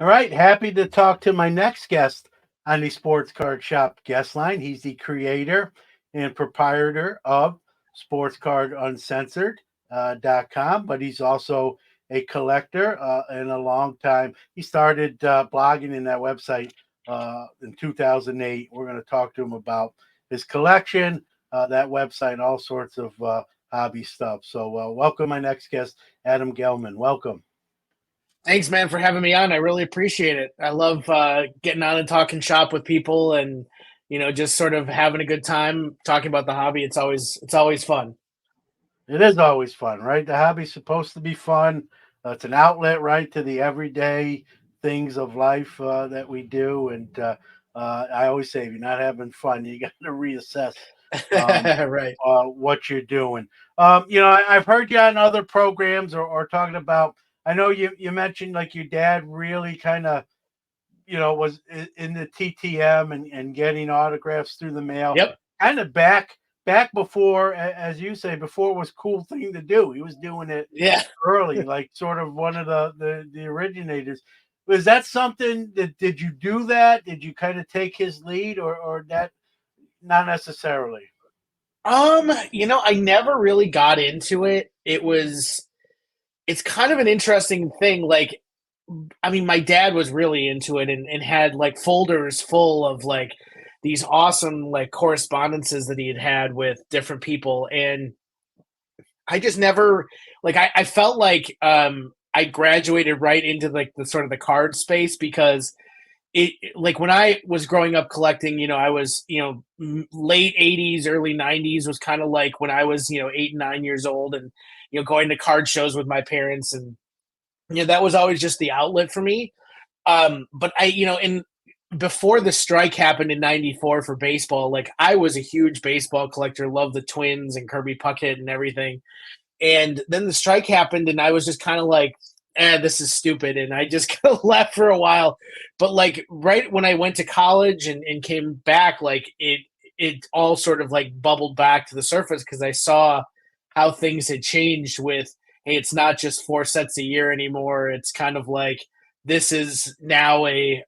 All right, happy to talk to my next guest on the Sports Card Shop guest line. He's the creator and proprietor of Sports Card Uncensored .com, but he's also a collector and a long time. He started blogging in that website in 2008. We're going to talk to him about his collection, that website, and all sorts of hobby stuff. So, welcome my next guest, Adam Gellman. Welcome. Thanks, man, for having me on. I really appreciate it. I love getting on and talking shop with people, and just sort of having a good time talking about the hobby. It's always fun. It is always fun, right? The hobby's supposed to be fun. It's an outlet, right, to the everyday things of life that we do. And I always say, if you're not having fun, you got to reassess um, Right. what you're doing. I've heard you on other programs or talking about. I know you mentioned like your dad really kind of was in the TTM and getting autographs through the mail, Yep. kind of back before, as you say, before it was a cool thing to do. He was doing it Yeah. early, like sort of one of the originators. Was that something that did you do that? Did you kind of take his lead or that not necessarily? I never really got into it. It's kind of an interesting thing. Like, I mean, my dad was really into it and had like folders full of like these awesome like correspondences that he had with different people. And I just never like I felt like I graduated right into like the sort of the card space because it like when I was growing up collecting, I was, late 80s, early 90s was kind of like when I was, 8 and 9 years old and going to card shows with my parents, and that was always just the outlet for me. But in before the strike happened in 94 for baseball, like I was a huge baseball collector, loved the Twins and Kirby Puckett and everything. And then the strike happened, and I was just kind of like, this is stupid. And I just kind of left for a while. But like right when I went to college and came back, like it all sort of like bubbled back to the surface because I saw how things had changed with, hey, it's not just 4 sets a year anymore. It's kind of like this is now a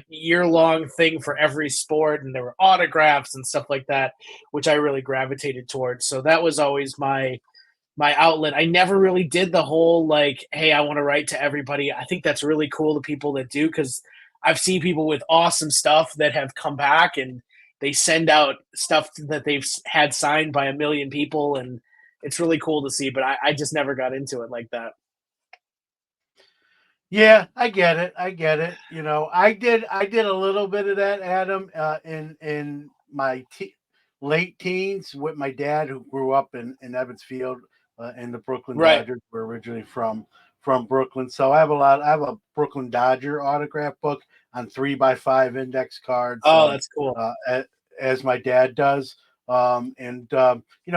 year long thing for every sport, and there were autographs and stuff like that, which I really gravitated towards. So that was always my outlet. I never really did the whole like, hey, I want to write to everybody. I think that's really cool to people that do, because I've seen people with awesome stuff that have come back and they send out stuff that they've had signed by a million people, and it's really cool to see. But I just never got into it like that. Yeah, I get it. I get it. I did a little bit of that, Adam, in my late teens with my dad, who grew up in Evansfield, and the Brooklyn Right. Dodgers were originally from Brooklyn. So I have a lot. I have a Brooklyn Dodger autograph book on 3x5 index cards, Oh, that's cool. as my dad does. And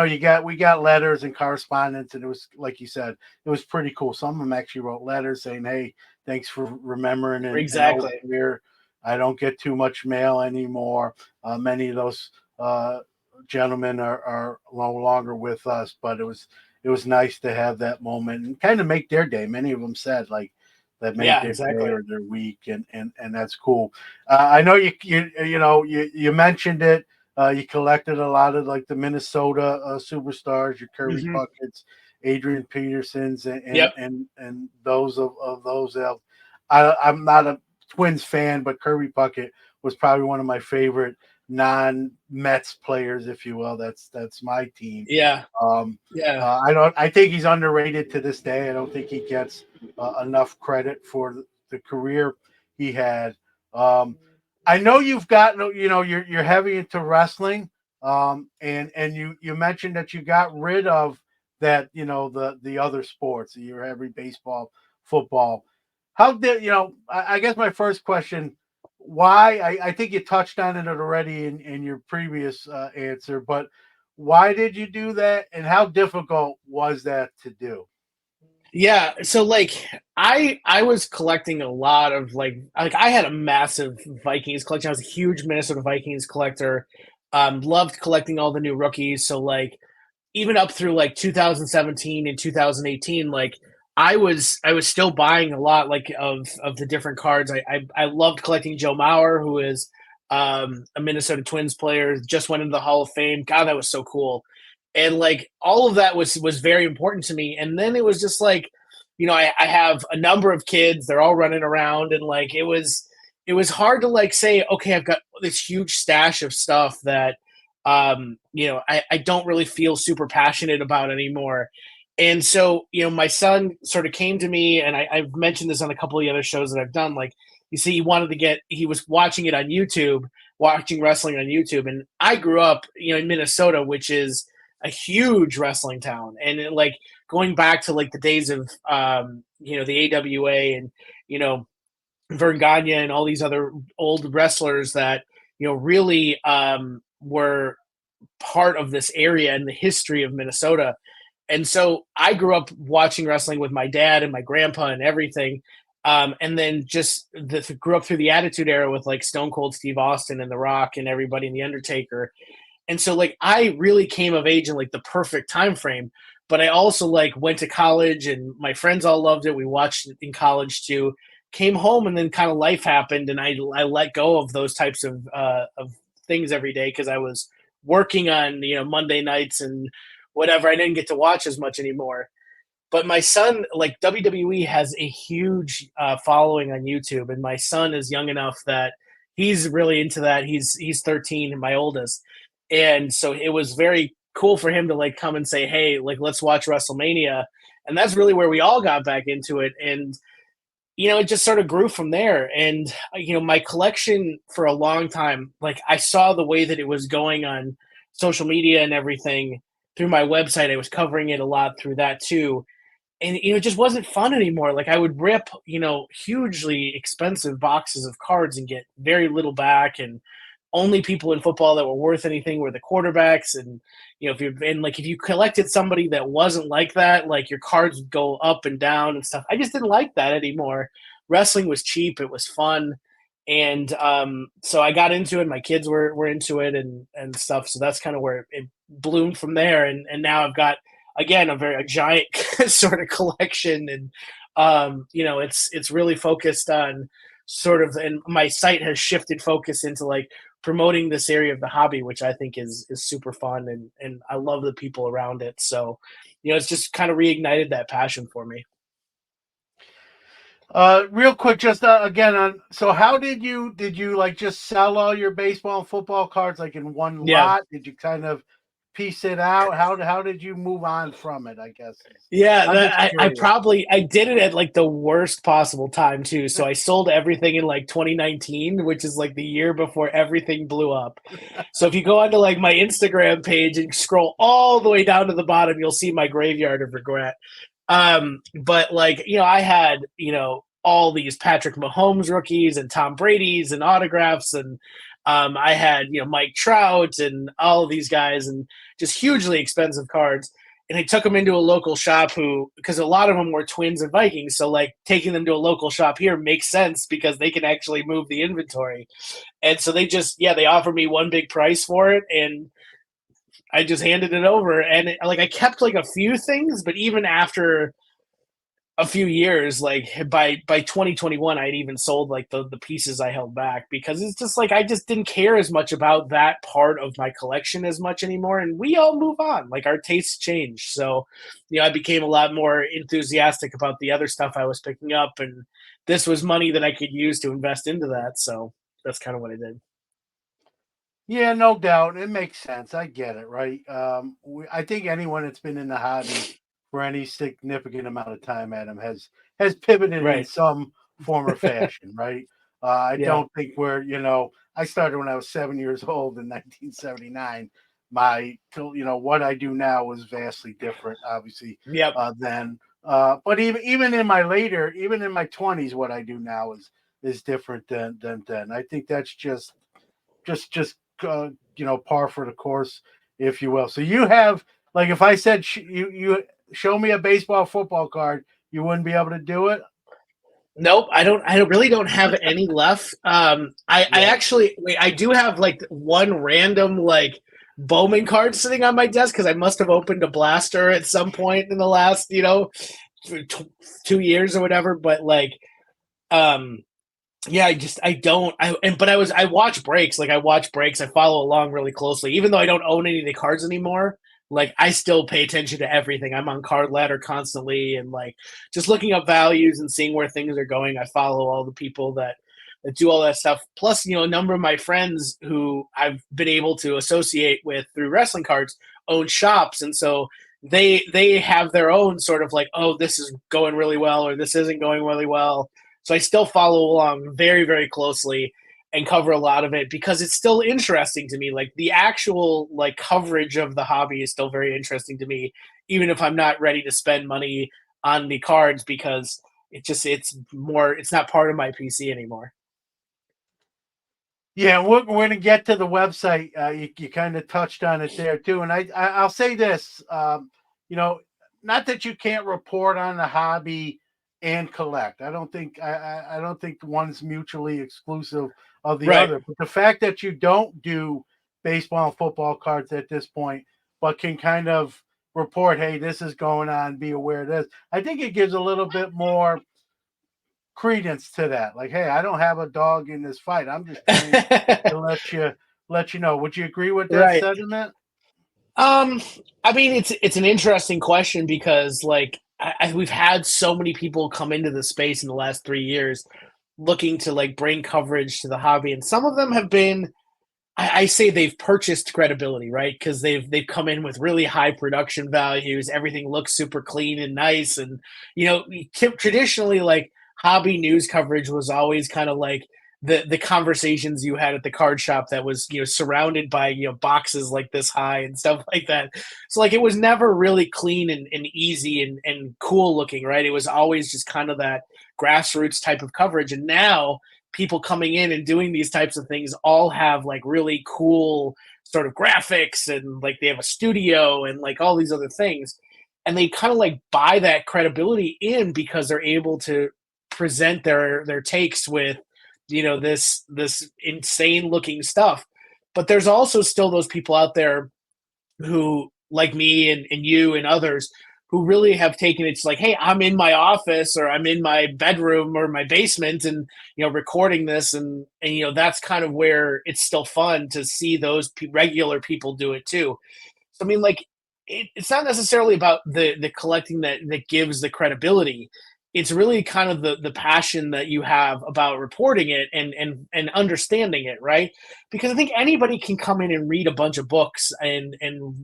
we got letters and correspondence, and it was like you said, it was pretty cool. Some of them actually wrote letters saying, "Hey, thanks for remembering and over Exactly. here. I don't get too much mail anymore." Many of those gentlemen are no longer with us, but it was nice to have that moment and kind of make their day. Many of them said like that made Yeah, their day exactly. or their week, and that's cool. I know you mentioned it. You collected a lot of like the Minnesota superstars, your Kirby Hmm. Puckets, Adrian Petersons, and and Yep. and, and those of those. I'm not a Twins fan, but Kirby Puckett was probably one of my favorite non-Mets players, if you will. That's my team. Yeah. Um, Yeah. I think he's underrated to this day. I don't think he gets enough credit for the career he had. Um, I know you've gotten, you're heavy into wrestling, and you mentioned that you got rid of that, the other sports. You're heavy baseball, football. How did I guess my first question, why? I think you touched on it already in your previous answer, but why did you do that, and how difficult was that to do? Yeah, so like I was collecting a lot of like I had a massive Vikings collection. I was a huge Minnesota Vikings collector. Loved collecting all the new rookies. So like even up through like 2017 and 2018, like I was still buying a lot like of the different cards. I loved collecting Joe Mauer, who is a Minnesota Twins player, just went into the Hall of Fame. God, that was so cool. And like all of that was very important to me. And then it was just like, I have a number of kids, they're all running around, and like it was hard to like say, okay, I've got this huge stash of stuff that I don't really feel super passionate about anymore. And so, my son sort of came to me, and I've mentioned this on a couple of the other shows that I've done. Like, you see, he was watching it on YouTube, watching wrestling on YouTube. And I grew up, in Minnesota, which is a huge wrestling town. And like going back to like the days of, the AWA and, Vern Gagne and all these other old wrestlers that, really were part of this area and the history of Minnesota. And so I grew up watching wrestling with my dad and my grandpa and everything. And then just grew up through the Attitude Era with like Stone Cold Steve Austin and The Rock and everybody and The Undertaker. And so like I really came of age in like the perfect time frame. But I also like went to college, and my friends all loved it. We watched it in college too. Came home, and then kind of life happened, and I let go of those types of things every day because I was working on Monday nights and whatever. I didn't get to watch as much anymore. But my son, like WWE has a huge following on YouTube, and my son is young enough that he's really into that. He's 13, and my oldest, and so it was very cool for him to like come and say, "Hey, like let's watch WrestleMania," and that's really where we all got back into it. And it just sort of grew from there. And my collection for a long time, like I saw the way that it was going on social media and everything through my website. I was covering it a lot through that too. And it just wasn't fun anymore. Like I would rip, hugely expensive boxes of cards and get very little back, and only people in football that were worth anything were the quarterbacks. And if you collected somebody that wasn't like that, like your cards would go up and down and stuff. I just didn't like that anymore. Wrestling was cheap, it was fun. And so I got into it. My kids were into it and stuff. So that's kind of where it bloomed from there. And now I've got, again, a giant sort of collection. And it's really focused on sort of, and my site has shifted focus into like promoting this area of the hobby, which I think is super fun, and I love the people around it. So, it's just kind of reignited that passion for me. Real quick, just again on. So, how did you like just sell all your baseball and football cards like in one Yeah. lot? Did you kind of piece it out? How did you move on from it? I guess Yeah, I'm just curious. I did it at like the worst possible time too. So I sold everything in like 2019, which is like the year before everything blew up. So if you go onto like my Instagram page and scroll all the way down to the bottom, you'll see my graveyard of regret. But like, I had, all these Patrick Mahomes rookies and Tom Brady's and autographs, and I had, Mike Trout and all of these guys, and just hugely expensive cards. And I took them into a local shop because a lot of them were Twins and Vikings. So like taking them to a local shop here makes sense because they can actually move the inventory. And so they offered me one big price for it. And I just handed it over. And I kept like a few things, but even after a few years, like by 2021, I'd even sold like the pieces I held back because it's just like I just didn't care as much about that part of my collection as much anymore. And we all move on, like our tastes change. So I became a lot more enthusiastic about the other stuff I was picking up, and this was money that I could use to invest into that. So that's kind of what I did. Yeah, no doubt. It makes sense. I get it, right? I think anyone that's been in the hobby for any significant amount of time, Adam, has pivoted in Right. some form or fashion, right? I Yeah. don't think I started when I was 7 years old in 1979. What I do now was vastly different, obviously, Yep. then. But even in even in my 20s, what I do now is different than then. I think that's just par for the course, if you will. So you have like if I said you show me a baseball football card, you wouldn't be able to do it. Nope, I don't. I really don't have any left. I Yeah. actually wait. I do have like one random like Bowman card sitting on my desk because I must have opened a blaster at some point in the last for 2 years or whatever. But like, um, yeah, I watch breaks. Like I watch breaks. I follow along really closely, even though I don't own any of the cards anymore. Like I still pay attention to everything. I'm on Card Ladder constantly, and like just looking up values and seeing where things are going. I follow all the people that do all that stuff. Plus, a number of my friends who I've been able to associate with through wrestling cards own shops, and so they have their own sort of like, oh, this is going really well, or this isn't going really well. So I still follow along very, very closely and cover a lot of it because it's still interesting to me. Like the actual like coverage of the hobby is still very interesting to me, even if I'm not ready to spend money on the cards because it's not part of my PC anymore. Yeah, we're going to get to the website. You kind of touched on it there too, and I'll say this, you know, not that you can't report on the hobby and collect. I don't think one's mutually exclusive of the Right. other. But the fact that you don't do baseball and football cards at this point, but can kind of report, hey, this is going on, be aware of this. I think it gives a little bit more credence to that. Like, hey, I don't have a dog in this fight. I'm just trying to let you know. Would you agree with that Right. sentiment? Um, I mean, it's an interesting question because like we've had so many people come into the space in the last 3 years looking to like bring coverage to the hobby, and some of them have been I say they've purchased credibility, right? Because they've come in with really high production values. Everything looks super clean and nice, and traditionally, like hobby news coverage was always kind of like the conversations you had at the card shop that was surrounded by boxes like this high and stuff like that. So like it was never really clean and easy and cool looking, right? It was always just kind of that grassroots type of coverage, and now people coming in and doing these types of things all have like really cool sort of graphics and like they have a studio and like all these other things, and they kind of like buy that credibility in because they're able to present their takes with this insane looking stuff. But there's also still those people out there who like me and you and others who really have taken it to like, hey, I'm in my office or I'm in my bedroom or my basement and recording this, and that's kind of where it's still fun to see those regular people do it too. So I mean, like, it's not necessarily about the collecting that gives the credibility. It's really kind of the passion that you have about reporting it and understanding it, right? Because I think anybody can come in and read a bunch of books and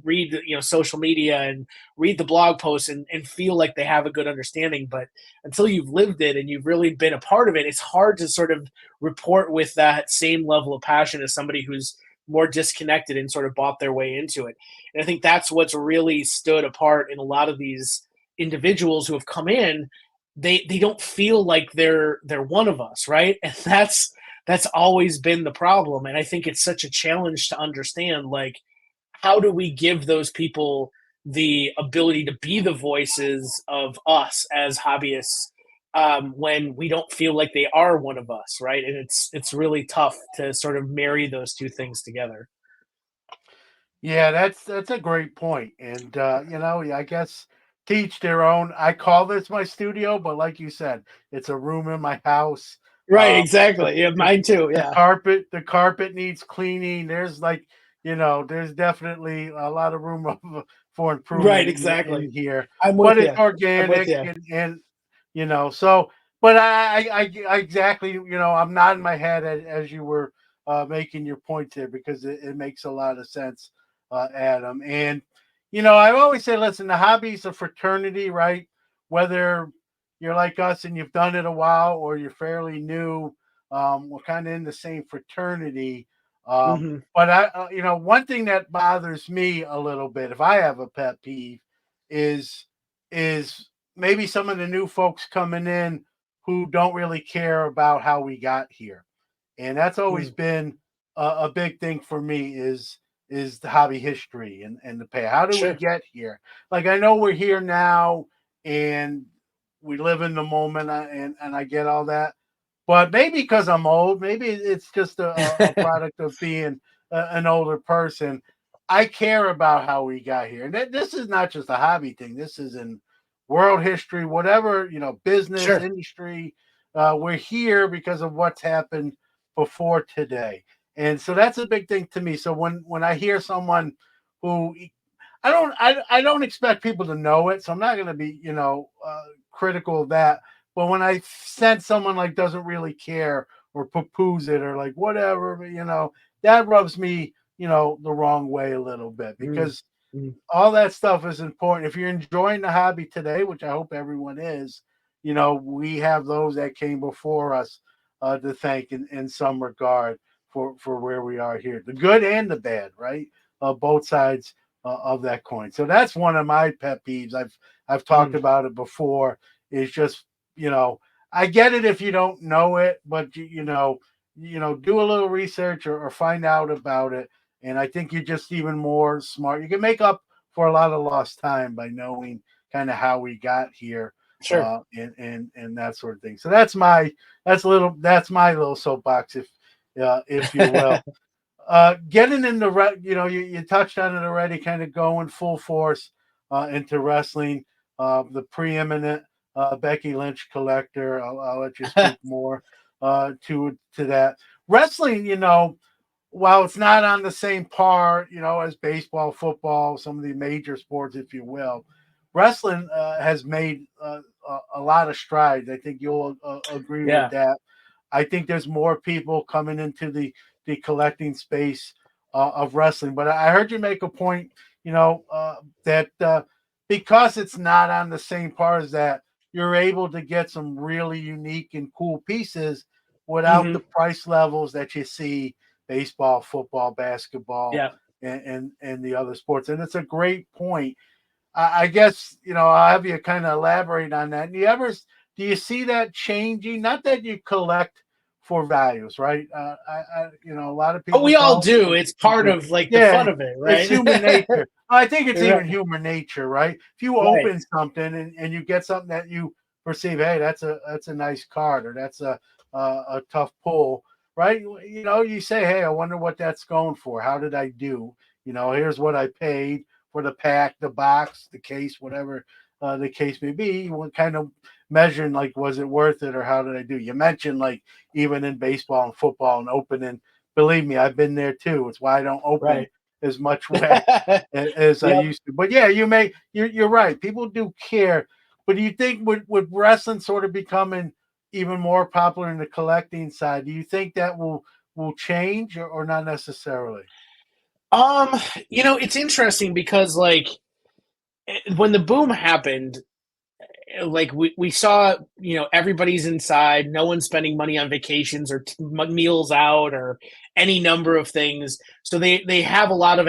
read social media and read the blog posts and feel like they have a good understanding, but until you've lived it and you've really been a part of it, it's hard to sort of report with that same level of passion as somebody who's more disconnected and sort of bought their way into it. And I think that's what's really stood apart in a lot of these individuals who have come in. They don't feel like they're one of us, right? And that's always been the problem. And I think it's such a challenge to understand, like, how do we give those people the ability to be the voices of us as hobbyists when we don't feel like they are one of us, right? And it's really tough to sort of marry those two things together. Yeah, that's a great point. And I guess teach their own. I call this my studio, but like you said, it's a room in my house. Right, The, exactly. Yeah, the mine too. the Yeah. carpet needs cleaning. There's like, there's definitely a lot of room for Right, improvement in exactly. here. I'm with But it's you. I'm with organic you. and so but I exactly, I'm nodding my head as you were making your point there because it makes a lot of sense, Adam. And I always say, listen, the hobby's a fraternity, right? Whether you're like us and you've done it a while, or you're fairly new, we're kind of in the same fraternity. Mhm. But one thing that bothers me a little bit, if I have a pet peeve, is is maybe some of the new folks coming in who don't really care about how we got here, and that's always Mm. been a big thing for me is the hobby history and the pay. How do we Sure. get here? Like I know we're here now and we live in the moment, and I get all that, but maybe because I'm old, maybe it's just a product of being an older person. I care about how we got here, and this is not just a hobby thing. This is in world history, whatever, business, Sure. industry. We're here because of what's happened before today. And so that's a big thing to me. So when I hear someone who I don't expect people to know it, so I'm not going to be, critical of that. But when I sense someone like doesn't really care or poo-poos it or like whatever, that rubs me, the wrong way a little bit Mm, because mm, all that stuff is important. If you're enjoying the hobby today, which I hope everyone is, we have those that came before us to thank in some regard for where we are here, the good and the bad, right? Both sides of that coin. So that's one of my pet peeves. I've talked mm. about it before. Is just I get it if you don't know it, but do a little research or find out about it. And I think you're just even more smart. You can make up for a lot of lost time by knowing kind of how we got here, Sure. and that sort of thing. So that's my little soapbox, if you will. Getting into you touched on it already, kind of going full force into wrestling. The preeminent Becky Lynch collector. I'll let you speak more to that. Wrestling, while it's not on the same par, as baseball, football, some of the major sports, if you will, wrestling has made a lot of strides. I think you'll agree with Yeah. that. I think there's more people coming into the collecting space of wrestling. But I heard you make a point, that because it's not on the same par as that, you're able to get some really unique and cool pieces without Hmm. the price levels that you see baseball, football, basketball, Yeah. and the other sports. And it's a great point. I guess I'll have you kind of elaborate on that. Do you see that changing? Not that you collect for values, right? A lot of But people we all don't. do. Some It's people part do. of like the Yeah, fun of it, it's right? human nature. I think it's Right. even human nature, right? If you Right. open something and you get something that you perceive, hey, that's a nice card or that's a tough pull, right? You say, hey, I wonder what that's going for. How did I do? Here's what I paid for the pack, the box, the case, whatever the case may be. What kind of measuring, like, was it worth it or how did I do? You mentioned, like, even in baseball and football and opening. Believe me, I've been there too. It's why I don't open Right. as much wax as I Yep. used to. But yeah, you're right. People do care. But do you think with wrestling sort of becoming even more popular in the collecting side, do you think that will change or not necessarily? Um, it's interesting because like when the boom happened, like we saw, everybody's inside, no one's spending money on vacations or meals out or any number of things. So they have a lot of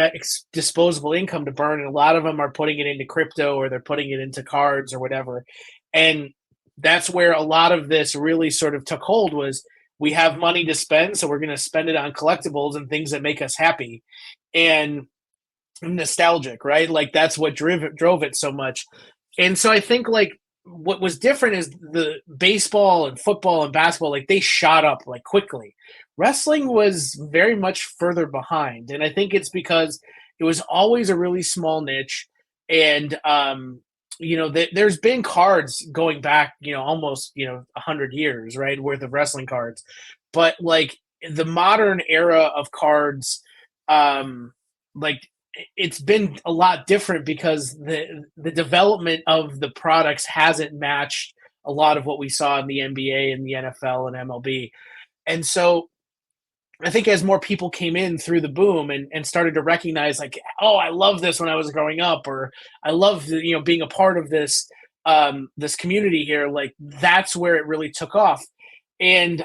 disposable income to burn, and a lot of them are putting it into crypto or they're putting it into cards or whatever. And that's where a lot of this really sort of took hold was we have money to spend, so we're going to spend it on collectibles and things that make us happy. And nostalgic, right? Like that's what drove it so much. And so I think like what was different is the baseball and football and basketball, like they shot up like quickly. Wrestling was very much further behind. And I think it's because it was always a really small niche. And there's been cards going back, almost 100 years, right, worth of wrestling cards. But like the modern era of cards, like it's been a lot different because the development of the products hasn't matched a lot of what we saw in the NBA and the NFL and MLB. And so I think as more people came in through the boom and started to recognize like, oh, I love this when I was growing up, or I love being a part of this community here, like that's where it really took off. And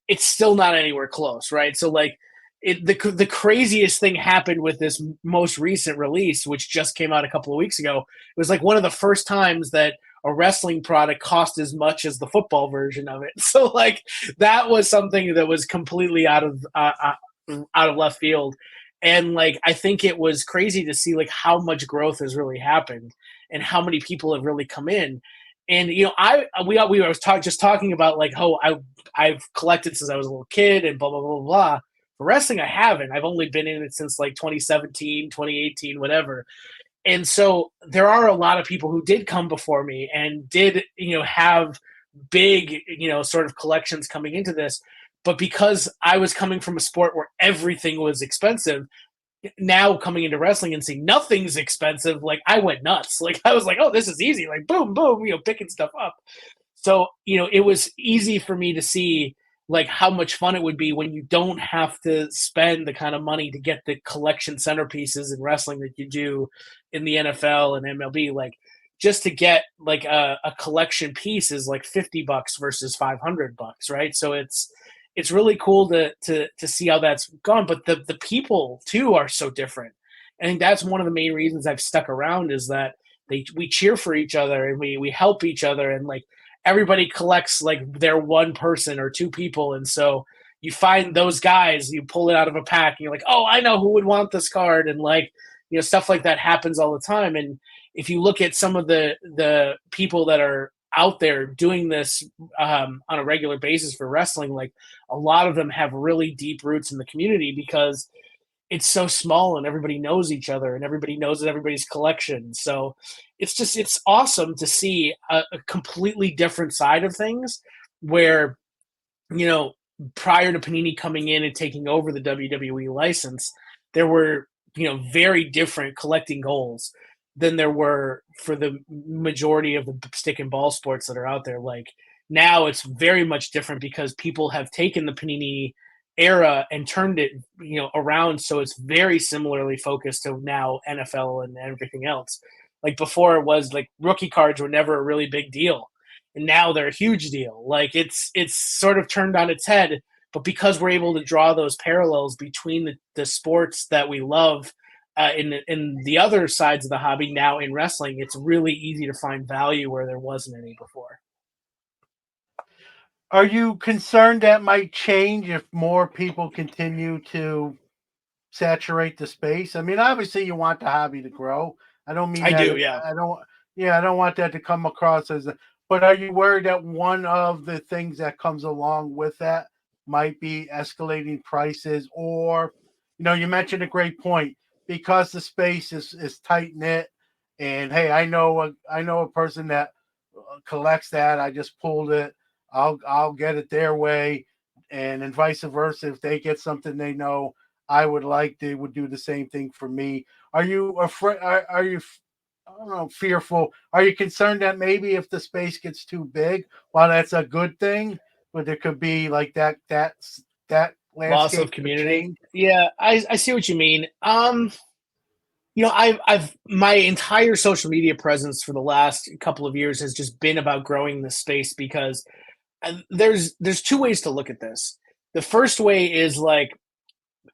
it's still not anywhere close, right? So like the craziest thing happened with this most recent release, which just came out a couple of weeks ago. It was like one of the first times that a wrestling product cost as much as the football version of it. So like that was something that was completely out of left field. And like I think it was crazy to see like how much growth has really happened and how many people have really come in. And we were just talking about like, oh, I've collected since I was a little kid and blah blah blah blah. For wrestling, I haven't. I've only been in it since like 2017, 2018, whatever. And so there are a lot of people who did come before me and did, have big, sort of collections coming into this. But because I was coming from a sport where everything was expensive, now coming into wrestling and seeing nothing's expensive, like I went nuts. Like I was like, oh, this is easy. Like boom, boom, picking stuff up. So, it was easy for me to see like how much fun it would be when you don't have to spend the kind of money to get the collection centerpieces in wrestling that you do in the NFL and MLB. Like just to get like a collection piece is like $50 versus $500, right? So it's really cool to see how that's gone. But the people too are so different. I think that's one of the main reasons I've stuck around is that we cheer for each other and we help each other, and like everybody collects like their one person or two people. And so you find those guys, you pull it out of a pack and you're like, oh, I know who would want this card. And like, stuff like that happens all the time. And if you look at some of the people that are out there doing this on a regular basis for wrestling, like a lot of them have really deep roots in the community because it's so small and everybody knows each other and everybody knows everybody's collection. So it's awesome to see a completely different side of things where, prior to Panini coming in and taking over the WWE license, there were, very different collecting goals than there were for the majority of the stick and ball sports that are out there. Like now it's very much different because people have taken the Panini era and turned it, around. So it's very similarly focused to now NFL and everything else. Like before it was like rookie cards were never a really big deal. And now they're a huge deal. Like it's sort of turned on its head, but because we're able to draw those parallels between the sports that we love in the other sides of the hobby now in wrestling, it's really easy to find value where there wasn't any before. Are you concerned that might change if more people continue to saturate the space? I mean, obviously, you want the hobby to grow. I don't mean I that. do, yeah. I don't. Yeah, I don't want that to come across as. But are you worried that one of the things that comes along with that might be escalating prices, or, you mentioned a great point because the space is tight knit, and hey, I know a person that collects that. I just pulled it. I'll get it their way, and then vice versa. If they get something they know I would like, they would do the same thing for me. Are you afraid? Are you? I don't know, fearful. Are you concerned that maybe if the space gets too big, while that's a good thing, but there could be like that Loss landscape of could community. change? Yeah, I see what you mean. I've my entire social media presence for the last couple of years has just been about growing this space because there's two ways to look at this. The first way is like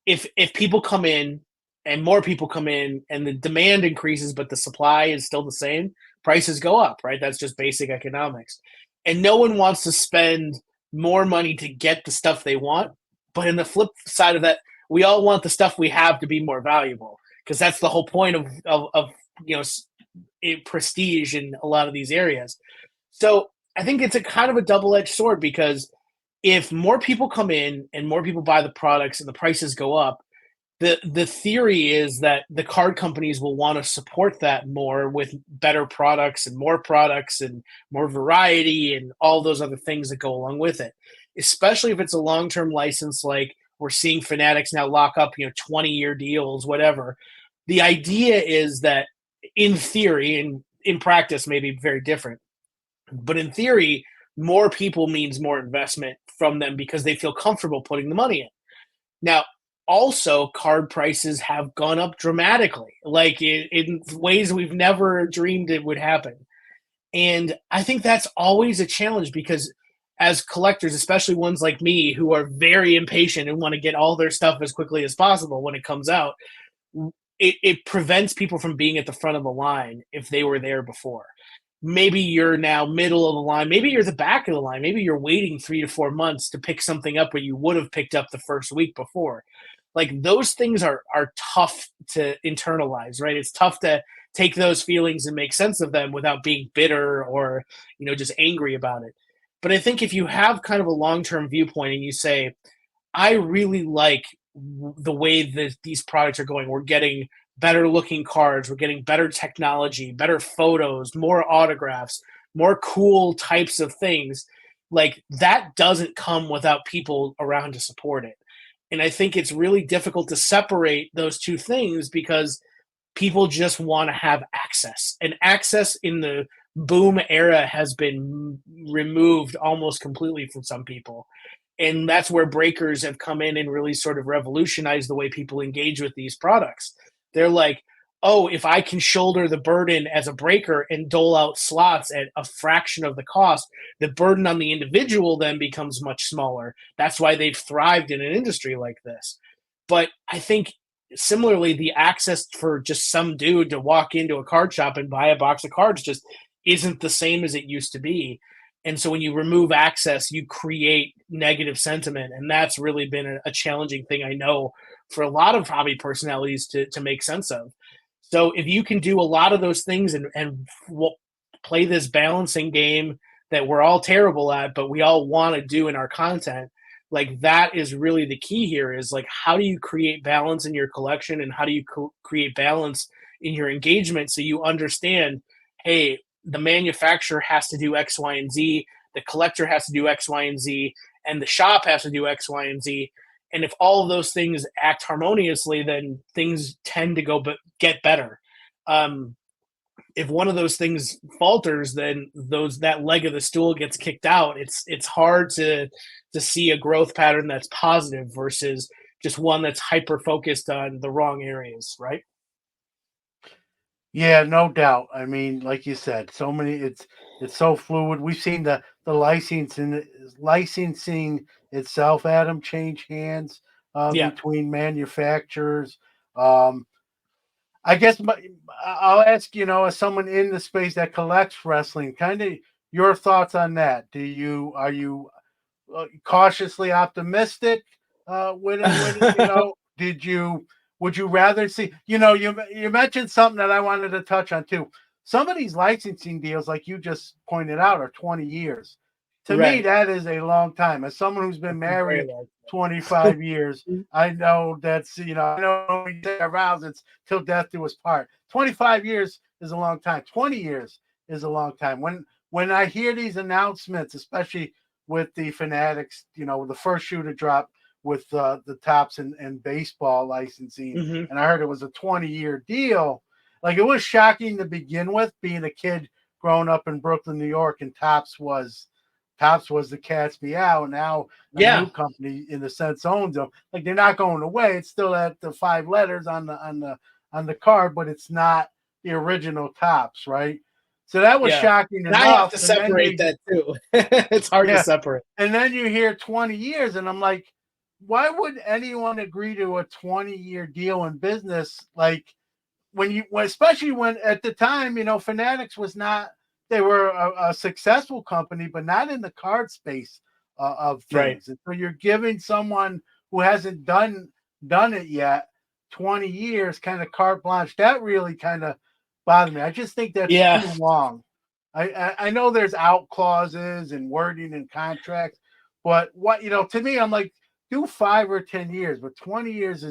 if people come in and more people come in and the demand increases but the supply is still the same, prices go up, right? That's just basic economics. And no one wants to spend more money to get the stuff they want, but in the flip side of that, we all want the stuff we have to be more valuable because that's the whole point of prestige in a lot of these areas. So I think it's a kind of a double-edged sword because if more people come in and more people buy the products and the prices go up, the theory is that the card companies will want to support that more with better products and more variety and all those other things that go along with it. Especially if it's a long-term license, like we're seeing Fanatics now lock up, 20-year deals, whatever. The idea is that in theory and in practice may be very different, but in theory, more people means more investment from them because they feel comfortable putting the money in. Now, also, card prices have gone up dramatically, like in ways we've never dreamed it would happen. And I think that's always a challenge because as collectors, especially ones like me who are very impatient and want to get all their stuff as quickly as possible when it comes out, it prevents people from being at the front of the line if they were there before. Maybe you're now middle of the line. Maybe you're the back of the line. Maybe you're waiting 3 to 4 months to pick something up where you would have picked up the first week before. Like those things are tough to internalize, right? It's tough to take those feelings and make sense of them without being bitter or, just angry about it. But I think if you have kind of a long-term viewpoint and you say, I really like the way that these products are going. We're getting better looking cards, we're getting better technology, better photos, more autographs, more cool types of things. Like that doesn't come without people around to support it. And I think it's really difficult to separate those two things because people just want to have access. And access in the boom era has been removed almost completely from some people. And that's where breakers have come in and really sort of revolutionized the way people engage with these products. They're like, oh, if I can shoulder the burden as a breaker and dole out slots at a fraction of the cost, the burden on the individual then becomes much smaller. That's why they've thrived in an industry like this. But I think similarly, the access for just some dude to walk into a card shop and buy a box of cards just isn't the same as it used to be. And so when you remove access, you create negative sentiment. And that's really been a challenging thing, I know, for a lot of hobby personalities to make sense of. So if you can do a lot of those things and play this balancing game that we're all terrible at, but we all want to do in our content, like that is really the key here is like, how do you create balance in your collection and how do you create balance in your engagement so you understand, hey, the manufacturer has to do X, Y, and Z, the collector has to do X, Y, and Z, and the shop has to do X, Y, and Z. And if all of those things act harmoniously, then things tend to get better. If one of those things falters, then that leg of the stool gets kicked out. It's hard to see a growth pattern that's positive versus just one that's hyper focused on the wrong areas, right? Yeah, no doubt. I mean, like you said, so many. It's so fluid. We've seen the licensing itself, Adam, change hands Yeah. between manufacturers. Um, I guess I'll ask, as someone in the space that collects wrestling, kind of your thoughts on that. Are you cautiously optimistic with it? Did you would you rather see? You mentioned something that I wanted to touch on too. Some of these licensing deals, like you just pointed out, are 20 years. To me, Right. that is a long time. As someone who's been That's very married large. 25 years, I know I know when we take our vows, it's till death do us part. 25 years is a long time. 20 years is a long time. When I hear these announcements, especially with the Fanatics, the first shoe to drop with the Tops and baseball licensing, Mm-hmm. and I heard it was a 20-year deal. Like it was shocking to begin with, being a kid growing up in Brooklyn, New York, and Tops was the cat's meow. Now a Yeah. new company in the sense owns them. Like they're not going away. It's still at the 5 letters on the card, but it's not the original Tops, right? So that was Yeah. shocking And I have enough. to And then separate that too. It's hard to yeah, separate. and then you hear 20 years, and I'm like, why would anyone agree to a 20-year deal in business? Like especially when at the time, Fanatics was not, they were a successful company, but not in the card space of Right. things. And so you're giving someone who hasn't done it yet 20 years kind of carte blanche. That really kind of bothered me. I just think that's Yeah. too long. I know there's out clauses and wording and contracts, but to me, I'm like, do 5 or 10 years, but 20 years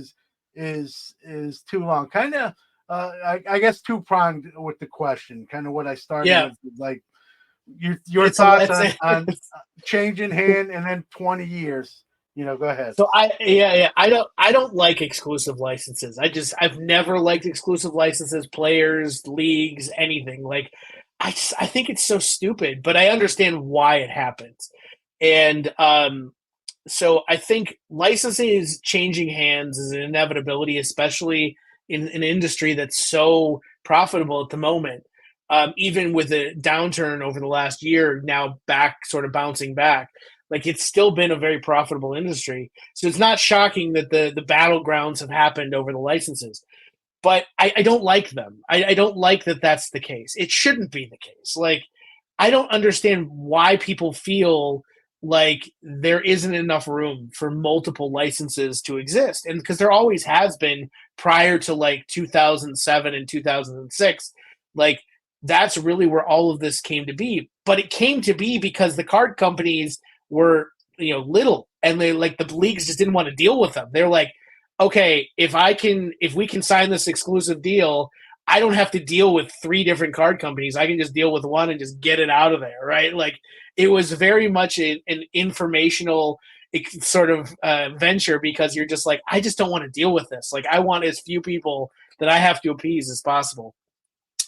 is too long. Kind of, I guess two pronged with the question. Kind of what I started Yeah. with, like your It's a thoughts on it's, changing hand and then 20 years. Go ahead. So yeah, I don't like exclusive licenses. I've never liked exclusive licenses, players, leagues, anything. Like I think it's so stupid, but I understand why it happens. And so I think licensing is changing hands is an inevitability, especially in an industry that's so profitable at the moment. Even with a downturn over the last year, now back sort of bouncing back, like it's still been a very profitable industry. So it's not shocking that the battlegrounds have happened over the licenses. But I don't like them. I don't like that that's the case. It shouldn't be the case. Like I don't understand why people feel like there isn't enough room for multiple licenses to exist. And because there always has been prior to like 2007 and 2006, like that's really where all of this came to be. But it came to be because the card companies were, little and they like the leagues just didn't want to deal with them. They're like, okay, if we can sign this exclusive deal, I don't have to deal with three different card companies. I can just deal with one and just get it out of there, right? Like it was very much an informational sort of venture because you're just like, I just don't want to deal with this. Like I want as few people that I have to appease as possible.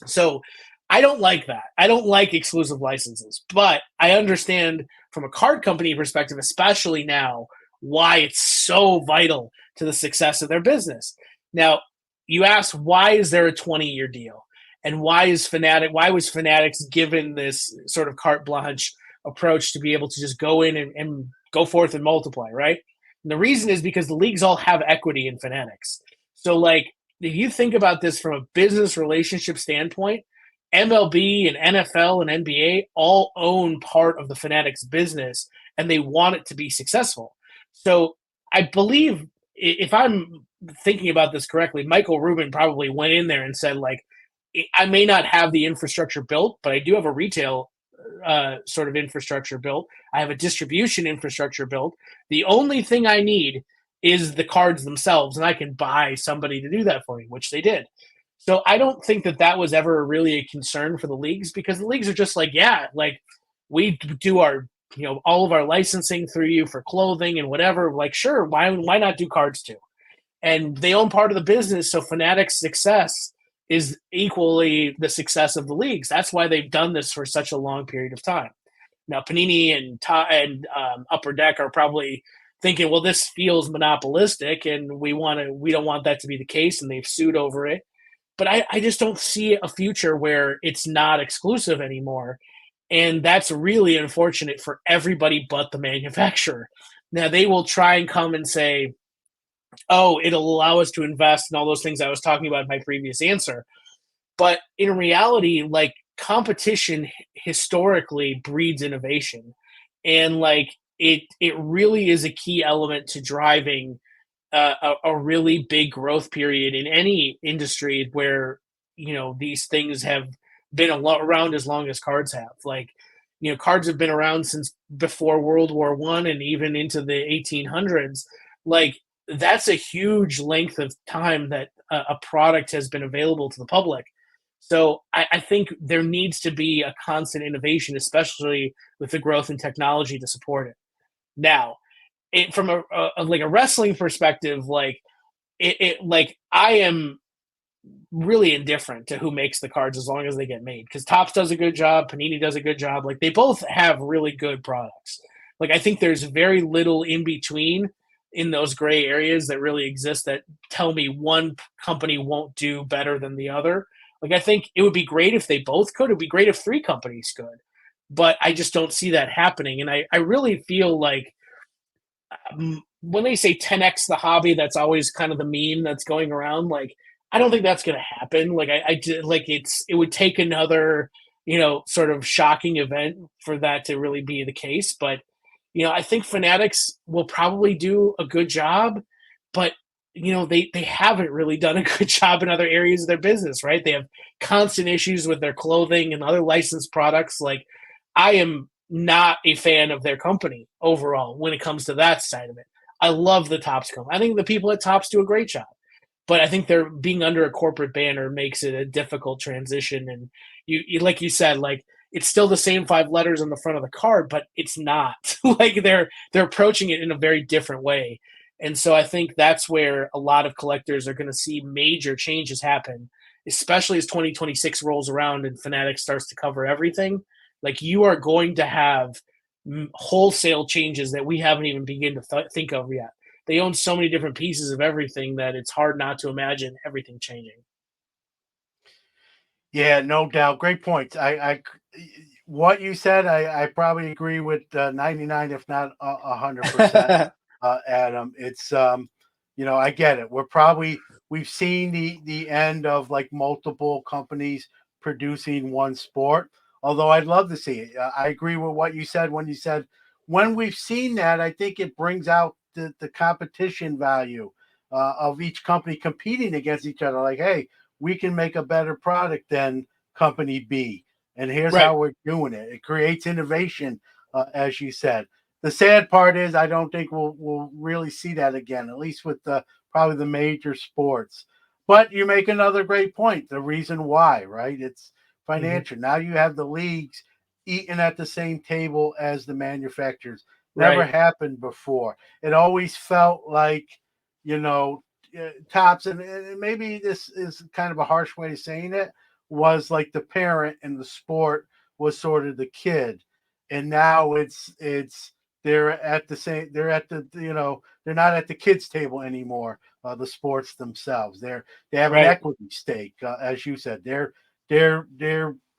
So I don't like that. I don't like exclusive licenses, but I understand from a card company perspective, especially now, why it's so vital to the success of their business. Now, you ask why is there a 20-year deal? And why was Fanatics given this sort of carte blanche approach to be able to just go in and go forth and multiply, right? And the reason is because the leagues all have equity in Fanatics. So like if you think about this from a business relationship standpoint, MLB and NFL and NBA all own part of the Fanatics business and they want it to be successful. So I believe if I'm thinking about this correctly, Michael Rubin probably went in there and said, like, I may not have the infrastructure built, but I do have a retail sort of infrastructure built. I have a distribution infrastructure built. The only thing I need is the cards themselves, and I can buy somebody to do that for me, which they did. So I don't think that that was ever really a concern for the leagues because the leagues are just like, yeah, like we do our, all of our licensing through you for clothing and whatever. Like, sure, why not do cards too? And they own part of the business, so Fanatics' success is equally the success of the leagues. That's why they've done this for such a long period of time. Now, Panini and Upper Deck are probably thinking, well, this feels monopolistic, and we don't want that to be the case, and they've sued over it. But I just don't see a future where it's not exclusive anymore. And that's really unfortunate for everybody but the manufacturer. Now, they will try and come and say, oh, it'll allow us to invest in all those things I was talking about in my previous answer. But in reality, like competition historically breeds innovation. And like it really is a key element to driving a really big growth period in any industry where these things have been around as long as cards have. Like cards have been around since before World War One and even into the 1800s. Like that's a huge length of time that a product has been available to the public. So I think there needs to be a constant innovation, especially with the growth in technology to support it. Now, from a wrestling perspective, like like I am really indifferent to who makes the cards as long as they get made because Topps does a good job, Panini does a good job. Like they both have really good products. Like I think there's very little in between in those gray areas that really exist that tell me one company won't do better than the other. Like I think it would be great if they both could. It'd be great if three companies could, but I just don't see that happening. And I really feel like when they say 10x the hobby, that's always kind of the meme that's going around. Like, I don't think that's going to happen. Like, it would take another, sort of shocking event for that to really be the case. But, I think Fanatics will probably do a good job, but they haven't really done a good job in other areas of their business, right? They have constant issues with their clothing and other licensed products. Like, I am not a fan of their company overall when it comes to that side of it. I love the Topps company. I think the people at Topps do a great job, but I think they're being under a corporate banner makes it a difficult transition. And you like you said, like it's still the same 5 letters on the front of the card, but it's not. Like they're approaching it in a very different way. And so I think that's where a lot of collectors are going to see major changes happen, especially as 2026 rolls around and Fanatics starts to cover everything. Like you are going to have wholesale changes that we haven't even begun to think of yet. They own so many different pieces of everything that it's hard not to imagine everything changing. Yeah, no doubt. Great points. What you said, I probably agree with 99, if not 100%. Adam, it's I get it. We've seen the end of like multiple companies producing one sport. Although I'd love to see it. I agree with what you said when you said when we've seen that. I think it brings out the competition value of each company competing against each other. Like, hey, we can make a better product than company B, and here's Right. how we're doing it. It creates innovation, as you said. The sad part is I don't think we'll really see that again, at least with the probably the major sports. But you make another great point. The reason why, right? It's Mm-hmm. financial. Now you have the leagues eating at the same table as the manufacturers. Never Right. happened before. It always felt like, you know, tops, and maybe this is kind of a harsh way of saying it, was like the parent and the sport was sort of the kid, and now it's they're at the same, they're at the, they're not at the kids table anymore. The sports themselves, they have an Right. equity stake, as you said. Their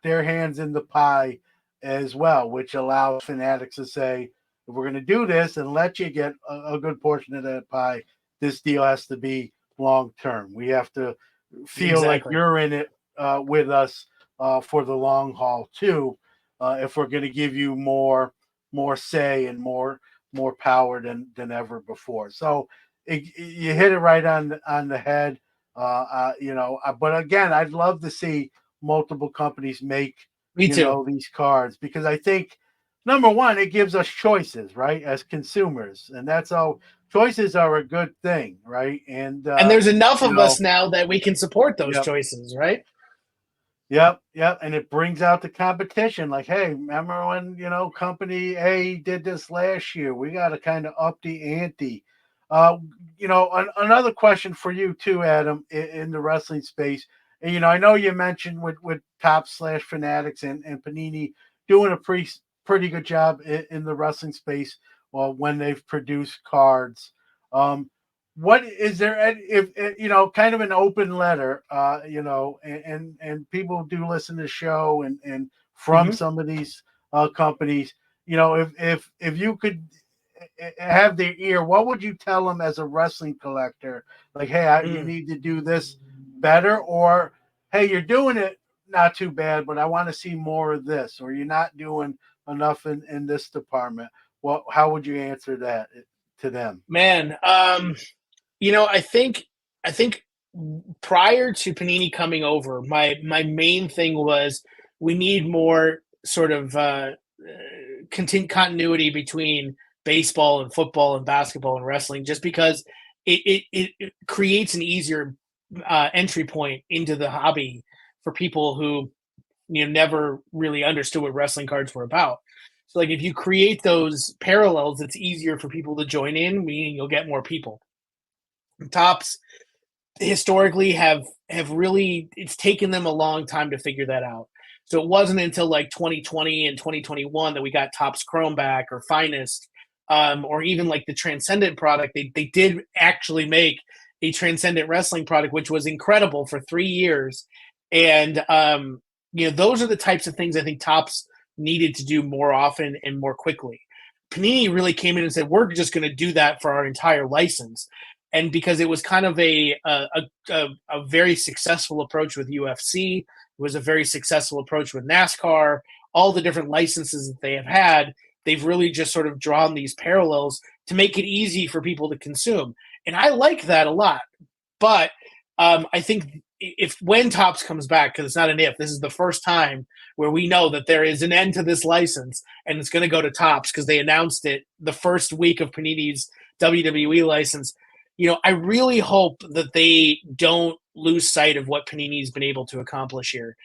hands in the pie as well, which allows fanatics to say, if we're going to do this and let you get a good portion of that pie, this deal has to be long term. We have to feel like Exactly. you're in it with us for the long haul too. If we're going to give you more say and more power than ever before. So you hit it right on the head. But again, I'd love to see multiple companies make Me too. these cards, because I think number one, it gives us choices, right, as consumers, and that's all. Choices are a good thing, right? And And there's enough you of us know, now that we can support those yep, choices, right? yep, and it brings out the competition. Like, hey, remember when company A did this last year? We got to kind of up the ante. Uh, another question for you too, Adam, in the wrestling space. And, I know you mentioned with Top slash Fanatics and Panini doing a pretty good job in the wrestling space. Well, when they've produced cards, um, what is there, if kind of an open letter, and people do listen to the show, and from Mm-hmm. some of these companies, if you could have their ear, what would you tell them as a wrestling collector? Like, hey, you Mm. need to do this better, or hey, you're doing it not too bad, but I want to see more of this, or you're not doing enough in this department. Well, how would you answer that to them? Man, I think prior to Panini coming over, my main thing was we need more sort of continuity between baseball and football and basketball and wrestling, just because it creates an easier entry point into the hobby for people who never really understood what wrestling cards were about. So like if you create those parallels, it's easier for people to join in, meaning you'll get more people. Tops historically have really, it's taken them a long time to figure that out. So it wasn't until like 2020 and 2021 that we got Topps Chrome back, or Finest, or even like the Transcendent product. They did actually make a Transcendent wrestling product, which was incredible for 3 years. And those are the types of things I think Topps needed to do more often and more quickly. Panini really came in and said, we're just going to do that for our entire license. And because it was kind of a very successful approach with UFC, it was a very successful approach with NASCAR, all the different licenses that they have had, they've really just sort of drawn these parallels to make it easy for people to consume. And I like that a lot. But I think if when Topps comes back, because it's not an if, this is the first time where we know that there is an end to this license and it's going to go to Topps, because they announced it the first week of Panini's WWE license. I really hope that they don't lose sight of what Panini's been able to accomplish here.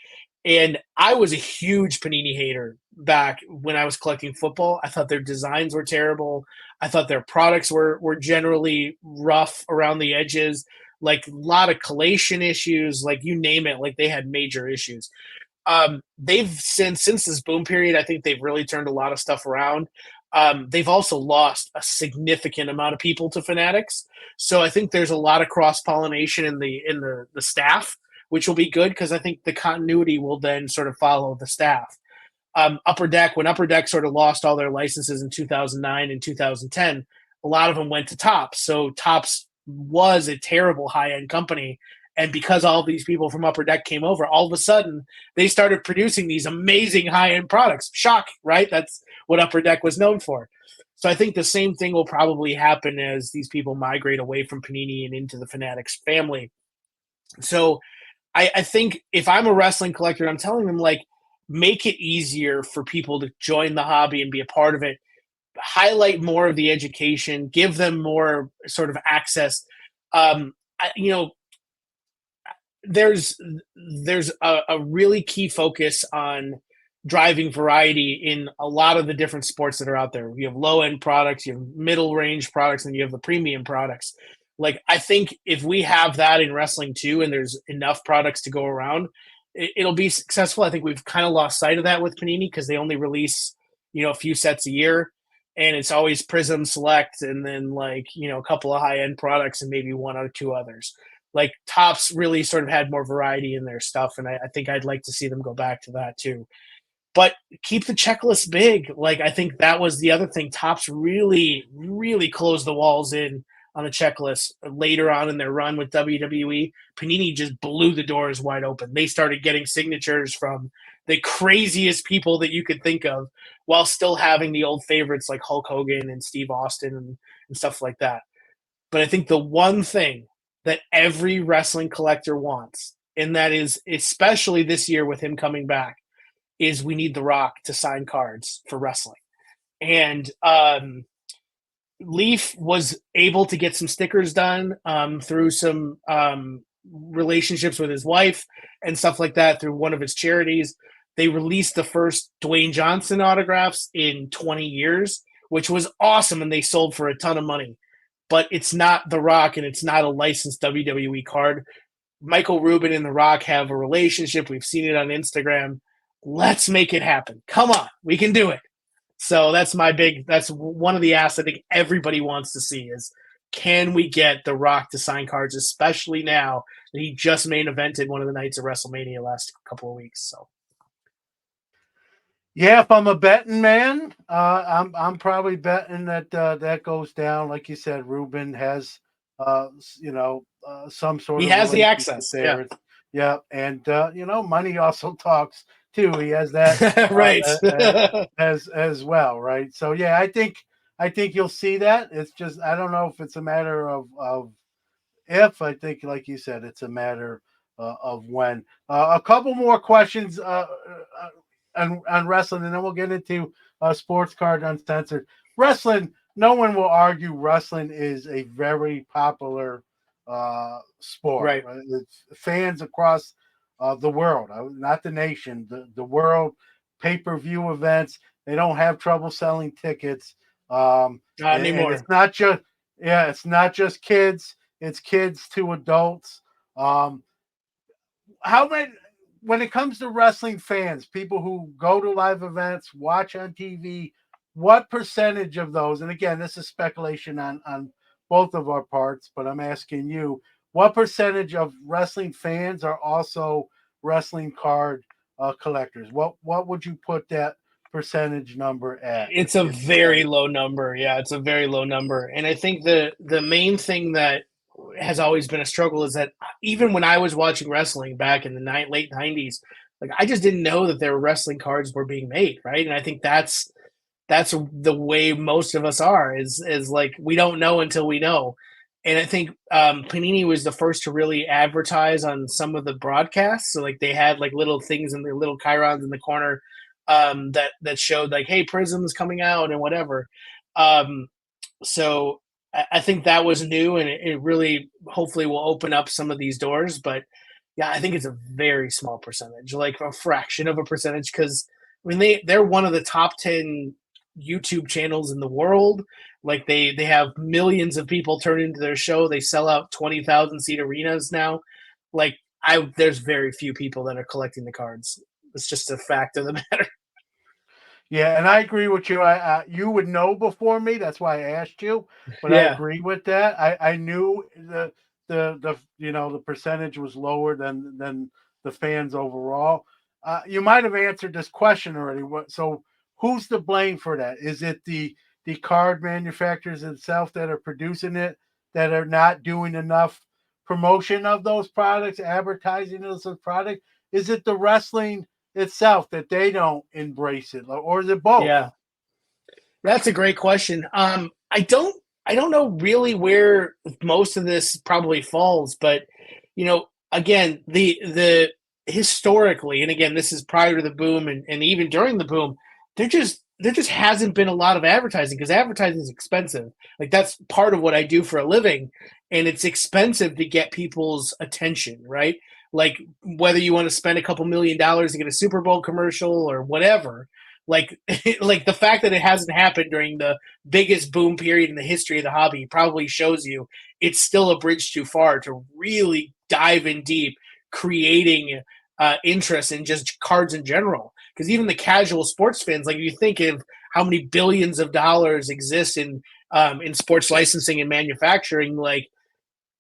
And I was a huge Panini hater back when I was collecting football. I thought their designs were terrible. I thought their products were generally rough around the edges, like a lot of collation issues, like you name it, like they had major issues. They've since this boom period, I think they've really turned a lot of stuff around. They've also lost a significant amount of people to Fanatics, so I think there's a lot of cross pollination in the staff, which will be good, because I think the continuity will then sort of follow the staff. Upper Deck, when Upper Deck sort of lost all their licenses in 2009 and 2010, a lot of them went to Topps. So Topps was a terrible high end company. And because all these people from Upper Deck came over, all of a sudden they started producing these amazing high end products. Shock, right? That's what Upper Deck was known for. So I think the same thing will probably happen as these people migrate away from Panini and into the Fanatics family. So I think if I'm a wrestling collector, I'm telling them, like, make it easier for people to join the hobby and be a part of it. Highlight more of the education, give them more sort of access. You know, there's a really key focus on driving variety in a lot of the different sports that are out there. You have low end products, you have middle range products, and you have the premium products. Like, I think if we have that in wrestling too, and there's enough products to go around, it'll be successful. I think we've kind of lost sight of that with Panini because they only release, a few sets a year, and it's always Prism Select, and then like a couple of high end products and maybe one or two others. Like Tops really sort of had more variety in their stuff, and I think I'd like to see them go back to that too. But keep the checklist big. Like, I think that was the other thing. Tops really, really closed the walls in on the checklist later on in their run with WWE. Panini just blew the doors wide open. They started getting signatures from the craziest people that you could think of, while still having the old favorites like Hulk Hogan and Steve Austin and stuff like that. But I think the one thing that every wrestling collector wants, and that is especially this year with him coming back, is we need The Rock to sign cards for wrestling. And Leaf was able to get some stickers done through some relationships with his wife and stuff like that through one of his charities. They released the first Dwayne Johnson autographs in 20 years, which was awesome, and they sold for a ton of money. But it's not The Rock, and it's not a licensed WWE card. Michael Rubin and The Rock have a relationship. We've seen it on Instagram. Let's make it happen. Come on, we can do it. So that's one of the asks I think everybody wants to see is, can we get The Rock to sign cards, especially now that he just main evented one of the nights of WrestleMania last couple of weeks. So Yeah, if I'm a betting man, I'm probably betting that that goes down. Like you said, Ruben has some sort he of has the relationship access. there. Yeah, and money also talks too. He has that Right. as well, right? So yeah, I think you'll see that. It's just I don't know if it's a matter of if. I think, like you said, it's a matter of when. A couple more questions on wrestling, and then we'll get into Sports Card Uncensored. Wrestling, no one will argue wrestling is a very popular sport. Right. It's fans across the world, not the nation, the world, pay-per-view events. They don't have trouble selling tickets. Not And anymore. it's not just kids. It's kids to adults. How many, when it comes to wrestling fans, people who go to live events, watch on TV, what percentage of those, and again, this is speculation on both of our parts, but I'm asking you, what percentage of wrestling fans are also wrestling card collectors? What would you put that percentage number at? It's a very low number. Yeah, it's a very low number. And I think the main thing that has always been a struggle is that even when I was watching wrestling back in the late 90s, like I just didn't know that there were wrestling cards were being made, right? And I think that's the way most of us are is like we don't know until we know. And I think Panini was the first to really advertise on some of the broadcasts. So like they had like little things in their little chyrons in the corner that showed like, hey, Prism's coming out and whatever. So I think that was new, and it really hopefully will open up some of these doors. But yeah, I think it's a very small percentage, like a fraction of a percentage, because I mean they're one of the top 10 YouTube channels in the world. Like they have millions of people turn into their show. They sell out 20,000 seat arenas now. Like there's very few people that are collecting the cards. It's just a fact of the matter. Yeah, and I agree with you. You would know before me. That's why I asked you. But I Yeah. agree with that. I knew the percentage was lower than the fans overall. You might have answered this question already. So who's to blame for that? Is it the card manufacturers itself that are producing it, that are not doing enough promotion of those products, advertising those products? Is it the wrestling itself that they don't embrace it, or is it both? Yeah. That's a great question. I don't know really where most of this probably falls, but again, the historically, and again, this is prior to the boom and even during the boom, there just there just hasn't been a lot of advertising because advertising is expensive. Like that's part of what I do for a living, and it's expensive to get people's attention, right? Like whether you want to spend a couple $1,000,000 to get a Super Bowl commercial or whatever, like like the fact that it hasn't happened during the biggest boom period in the history of the hobby probably shows you it's still a bridge too far to really dive in deep, creating interest in just cards in general. Because even the casual sports fans, like if you think of how many billions of dollars exist in sports licensing and manufacturing, like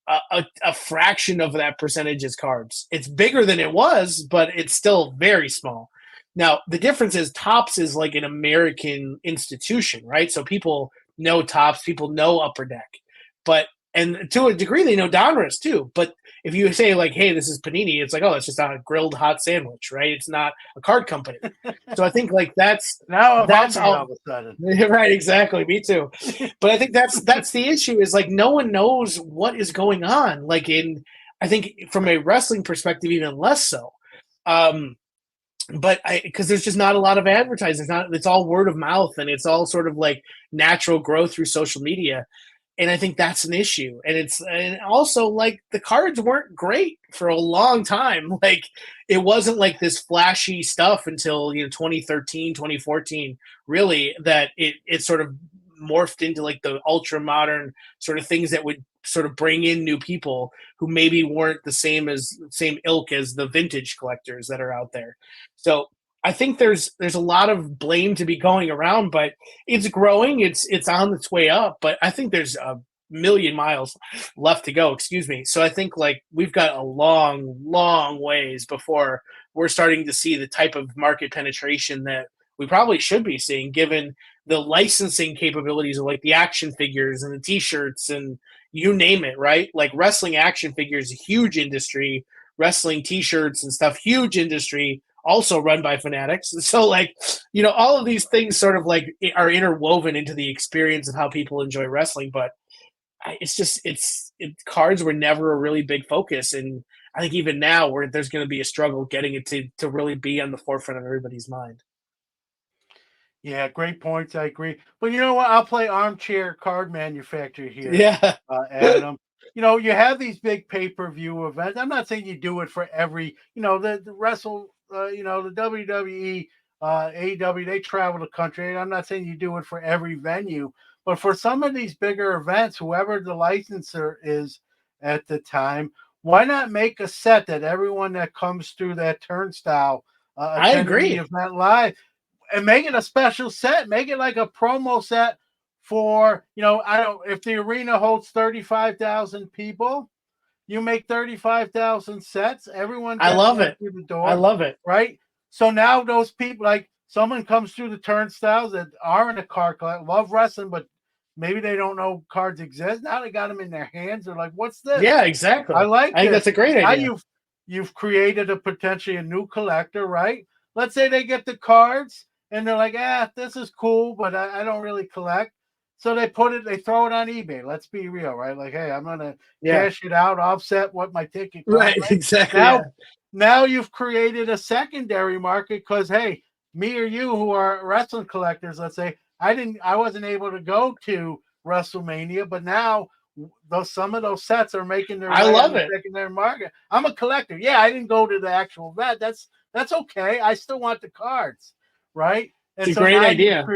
a fraction of that percentage is cards. It's bigger than it was, but it's still very small. Now, the difference is Tops is like an American institution, right? So people know Tops, people know Upper Deck, but and to a degree they know Donruss too. But if you say like, "Hey, this is Panini," it's like, "Oh, it's just a grilled hot sandwich," right? It's not a card company. So I think like Now I'm that's hungry all how of a sudden. right, exactly. Me too. But I think that's the issue is like no one knows what is going on. Like in I think from a wrestling perspective, even less so. Um, but I because there's just not a lot of advertising. It's all word of mouth and it's all sort of like natural growth through social media. And I think that's an issue. And also like the cards weren't great for a long time. Like it wasn't like this flashy stuff until 2013, 2014, really, that it sort of morphed into like the ultra modern sort of things that would sort of bring in new people who maybe weren't the same ilk as the vintage collectors that are out there. So I think there's a lot of blame to be going around, but it's growing. It's on its way up, but I think there's a million miles left to go. Excuse me. So I think like we've got a long, long ways before we're starting to see the type of market penetration that we probably should be seeing, given the licensing capabilities of like the action figures and the T-shirts and you name it. Right? Like wrestling action figures, a huge industry. Wrestling T-shirts and stuff, huge industry also run by fanatics. So like, all of these things sort of like are interwoven into the experience of how people enjoy wrestling. But it's just cards were never a really big focus, and I think even now where there's going to be a struggle getting it to really be on the forefront of everybody's mind. Yeah, great points. I agree. But you know what? I'll play armchair card manufacturer here, Yeah, Adam. You have these big pay-per-view events. I'm not saying you do it for every, the wrestle, the WWE, AEW, they travel the country. And I'm not saying you do it for every venue, but for some of these bigger events, whoever the licensor is at the time, why not make a set that everyone that comes through that turnstile I attending the agree. event live and make it a special set, make it like a promo set for, I don't if the arena holds 35,000 people, you make 35,000 sets, everyone I gets love one it. through the I door, love it. right? So now those people, like someone comes through the turnstiles that are in a card collection, love wrestling, but maybe they don't know cards exist. Now they got them in their hands. They're like, "What's this? Yeah, I exactly. like I think that's this." a great Now idea. you've created a potentially a new collector, right? Let's say they get the cards and they're like, this is cool, but I don't really collect. So they throw it on eBay. Let's be real, right? Like, hey, I'm gonna Yeah. cash it out, offset what my ticket cost, Right. right? Exactly. Now, Yeah. now you've created a secondary market because hey, me or you who are wrestling collectors, let's say, I wasn't able to go to WrestleMania, but now some of those sets are making their I way on love the it. secondary market. I'm a collector. Yeah, I didn't go to the actual event. That's okay. I still want the cards, right? It's And a so great now idea.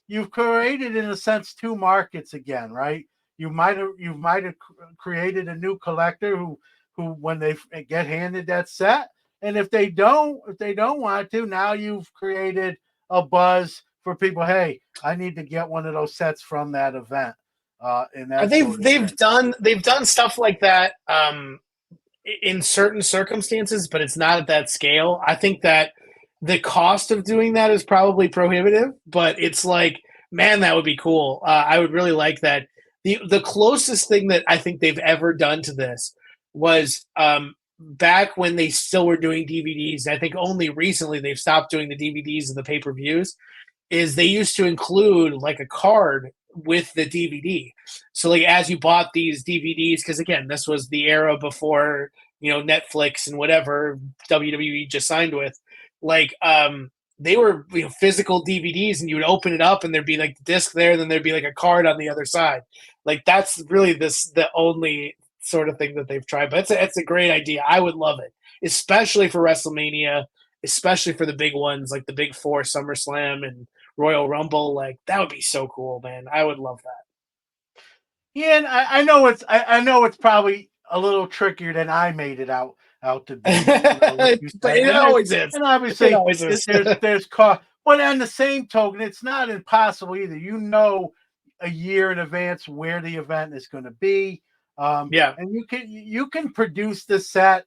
you've created in a sense two markets again, right? You might have created a new collector who when they get handed that set, and if they don't want to, now you've created a buzz for people. Hey, I need to get one of those sets from that event, and that They've sort of they've thing. done they've done stuff like that in certain circumstances, but it's not at that scale. I think that the cost of doing that is probably prohibitive, but it's like, man, that would be cool. I would really like that. The closest thing that I think they've ever done to this was back when they still were doing DVDs. I think only recently they've stopped doing the DVDs and the pay per views is they used to include like a card with the DVD. So like as you bought these DVDs, because again, this was the era before Netflix and whatever WWE just signed with. Like they were physical DVDs, and you would open it up, and there'd be like the disc there, and then there'd be like a card on the other side. Like that's really the only sort of thing that they've tried. But it's a great idea. I would love it, especially for WrestleMania, especially for the big ones like the Big Four, SummerSlam, and Royal Rumble. Like that would be so cool, man. I would love that. Yeah, and I know it's probably a little trickier than I made it out to be. Like you But said, it always is. and It obviously always is. there's cost, but on the same token, it's not impossible either. You know, a year in advance where the event is going to be, Yeah. and you can produce the set,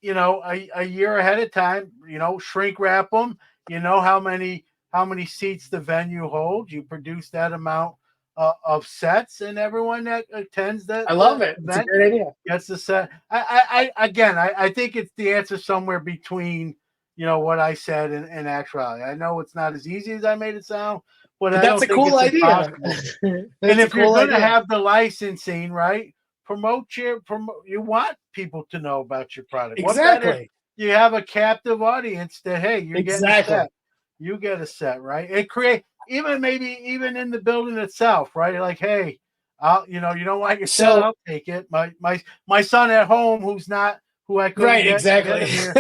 a year ahead of time. Shrink wrap them. You know how many seats the venue holds. You produce that amount of sets, and everyone that attends I love it. It's a event great idea. gets the set. I think it's the answer somewhere between what I said and actuality. I know it's not as easy as I made it sound, but I That's don't a think cool it's idea. impossible. And if you're going to have the licensing, right, you want people to know about your product. What better? Exactly. You have a captive audience that, hey, you're getting a set. You get a set, right? It create maybe even in the building itself, right? Like, hey, you don't like your set, I'll take it. My son at home, who I couldn't get exactly. him here.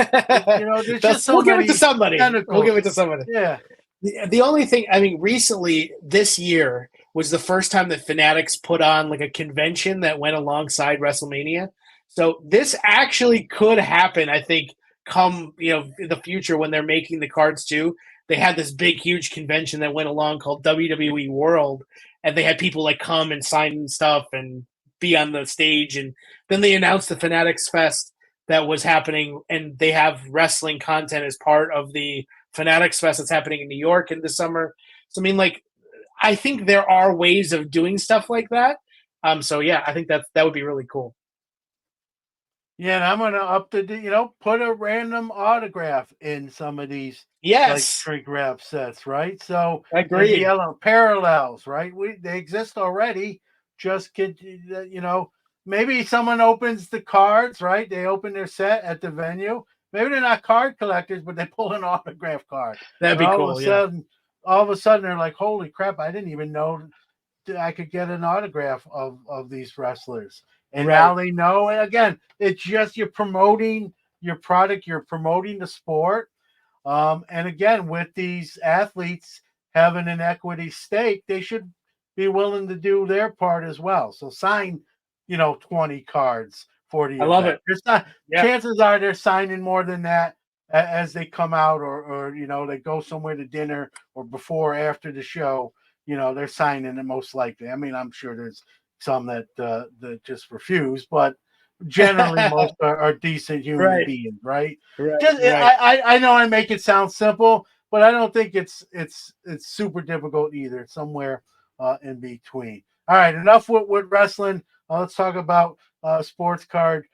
There's just so we'll give many it to somebody. tentacles. We'll give it to somebody. Yeah. The only thing, I mean, recently this year was the first time that Fanatics put on like a convention that went alongside WrestleMania. So this actually could happen, I think, come in the future when they're making the cards too. They had this big, huge convention that went along called WWE World, and they had people like come and sign stuff and be on the stage. And then they announced the Fanatics Fest that was happening, and they have wrestling content as part of the Fanatics Fest that's happening in New York in the summer. So I mean, like, I think there are ways of doing stuff like that. So yeah, I think that would be really cool. Yeah, and I'm gonna put a random autograph in some of these like Yes, shrink wrap sets, right? So agreed. the parallels, right? They exist already. Just get maybe someone opens the cards, right? They open their set at the venue. Maybe they're not card collectors, but they pull an autograph card. That'd be cool. All of a sudden, they're like, "Holy crap! I didn't even know I could get an autograph of these wrestlers." And now they know. And again, it's just you're promoting your product, you're promoting the sport. And again, with these athletes having an equity stake, they should be willing to do their part as well. So sign, 20 cards for the event. Love it. It's not, chances are they're signing more than that as they come out or they go somewhere to dinner or before or after the show. They're signing it most likely. I mean, I'm sure there's some that just refuse, but generally most are decent human beings, right? I know I make it sound simple, but I don't think it's super difficult either. It's somewhere in between. All right, enough with wrestling. Let's talk about sports card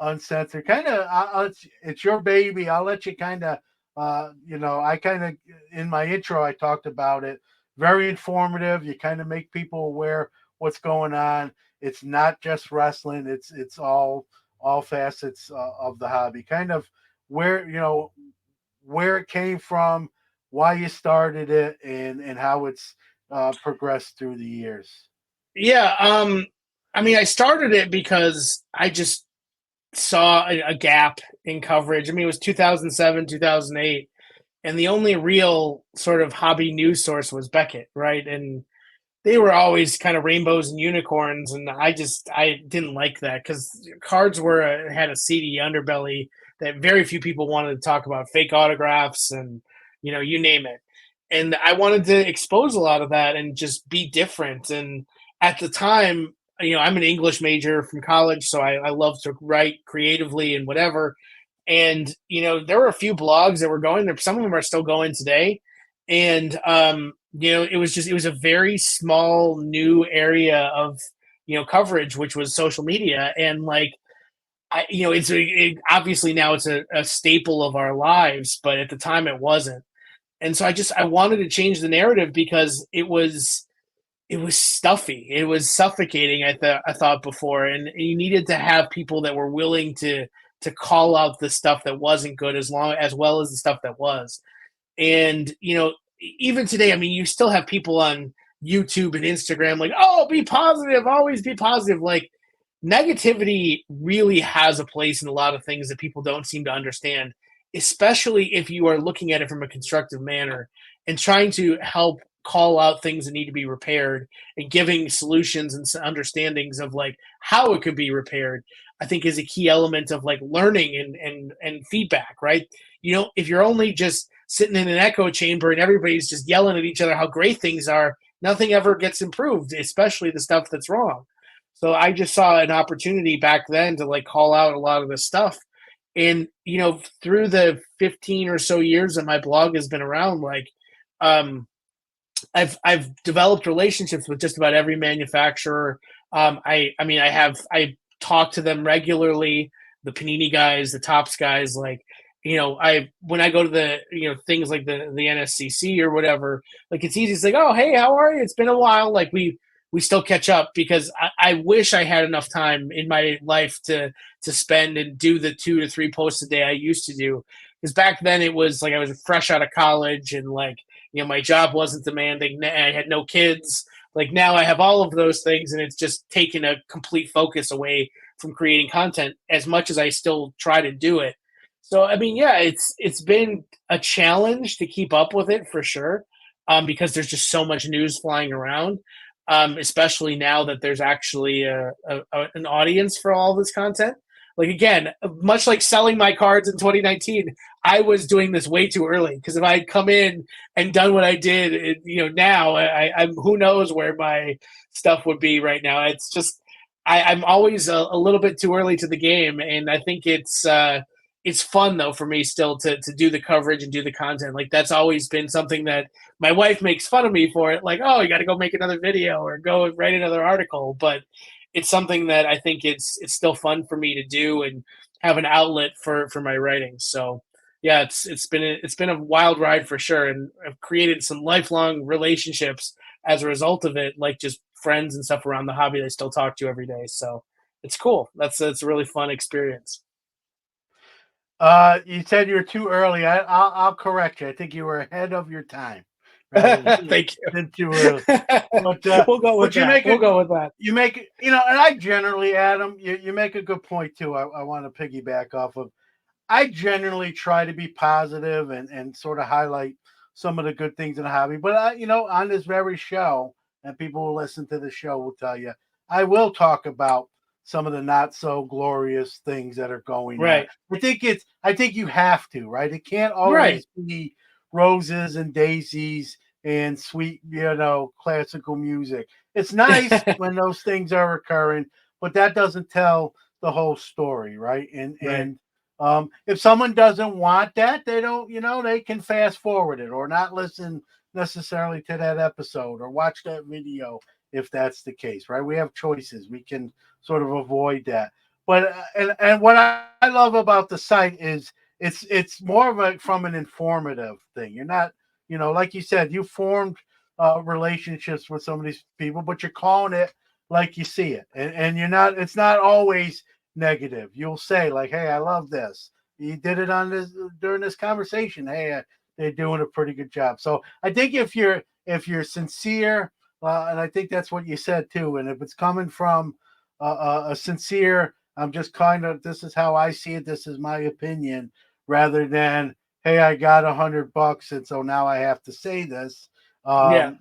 uncensored. Kind of, it's your baby. I'll let you kind of, I kind of in my intro I talked about it. Very informative. You kind of make people aware what's going on. It's not just wrestling. It's all facets of the hobby. Kind of where it came from, why you started it, and how it's progressed through the years. Yeah. I mean, I started it because I just saw a gap in coverage. I mean, it was 2007, 2008, and the only real sort of hobby news source was Beckett, right? And they were always kind of rainbows and unicorns, and I didn't like that because cards had a seedy underbelly that very few people wanted to talk about, fake autographs and you name it. And I wanted to expose a lot of that and just be different. And at the time, I'm an English major from college, so I love to write creatively and whatever. And there were a few blogs that were going there. Some of them are still going today, and it was a very small new area of coverage, which was social media. And like obviously now it's a staple of our lives, but at the time it wasn't. And so I wanted to change the narrative because it was stuffy, it was suffocating. I thought before, and you needed to have people that were willing to call out the stuff that wasn't good as well as the stuff that was. And, even today, I mean, you still have people on YouTube and Instagram like, oh, be positive, always be positive. Like, negativity really has a place in a lot of things that people don't seem to understand, especially if you are looking at it from a constructive manner and trying to help call out things that need to be repaired and giving solutions and understandings of like how it could be repaired. I think is a key element of like learning and feedback, right? If you're only just sitting in an echo chamber and everybody's just yelling at each other how great things are, nothing ever gets improved, especially the stuff that's wrong. So I just saw an opportunity back then to like call out a lot of this stuff. And through the 15 or so years that my blog has been around, like um I've developed relationships with just about every manufacturer. I talk to them regularly, the Panini guys, the Tops guys. Like, I when I go to the things like the NSCC or whatever, like it's easy. It's like, oh hey, how are you? It's been a while. Like we still catch up because I wish I had enough time in my life to spend and do the 2 to 3 posts a day I used to do. Because back then it was like I was fresh out of college and like my job wasn't demanding. I had no kids. Like now I have all of those things, and it's just taken a complete focus away from creating content as much as I still try to do it. So I mean, yeah, it's been a challenge to keep up with it for sure, because there's just so much news flying around. Especially now that there's actually an audience for all this content. Like again, much like selling my cards in 2019, I was doing this way too early because if I had come in and done what I did, now I'm who knows where my stuff would be right now. It's just I'm always a little bit too early to the game, and I think it's fun though for me still to do the coverage and do the content. Like that's always been something that my wife makes fun of me for it. Like, oh, you got to go make another video or go write another article, but it's something that I think it's still fun for me to do and have an outlet for my writing. So yeah, it's been a wild ride for sure, and I've created some lifelong relationships as a result of it, like just friends and stuff around the hobby that I still talk to every day. So it's cool. That's a really fun experience. You said you were too early. I'll correct you. I think you were ahead of your time rather Thank than too early. you. But We'll go with but you that. make We'll a go with that. you make and I generally, Adam, you make a good point too. I want to piggyback off of. I generally try to be positive and sort of highlight some of the good things in the hobby. But on this very show, and people who listen to the show will tell you, I will talk about some of the not so glorious things that are going on. Right. I think you have to, right? It can't Right. always be roses and daisies and sweet, classical music. It's nice when those things are occurring, but that doesn't tell the whole story, right? Right. If someone doesn't want that, they don't, they can fast forward it or not listen necessarily to that episode or watch that video if that's the case, right? We have choices. We can sort of avoid that. But and what I love about the site is it's more of a from an informative thing. You're not, like you said, you formed relationships with some of these people, but you're calling it like you see it, and you're not. It's not always negative. You'll say like, "Hey, I love this. You did it on this during this conversation. Hey, they're doing a pretty good job." So I think if you're sincere, and I think that's what you said too, and if it's coming from a sincere, I'm just kind of this is how I see it. This is my opinion, rather than hey, I got $100 and so now I have to say this. Yeah.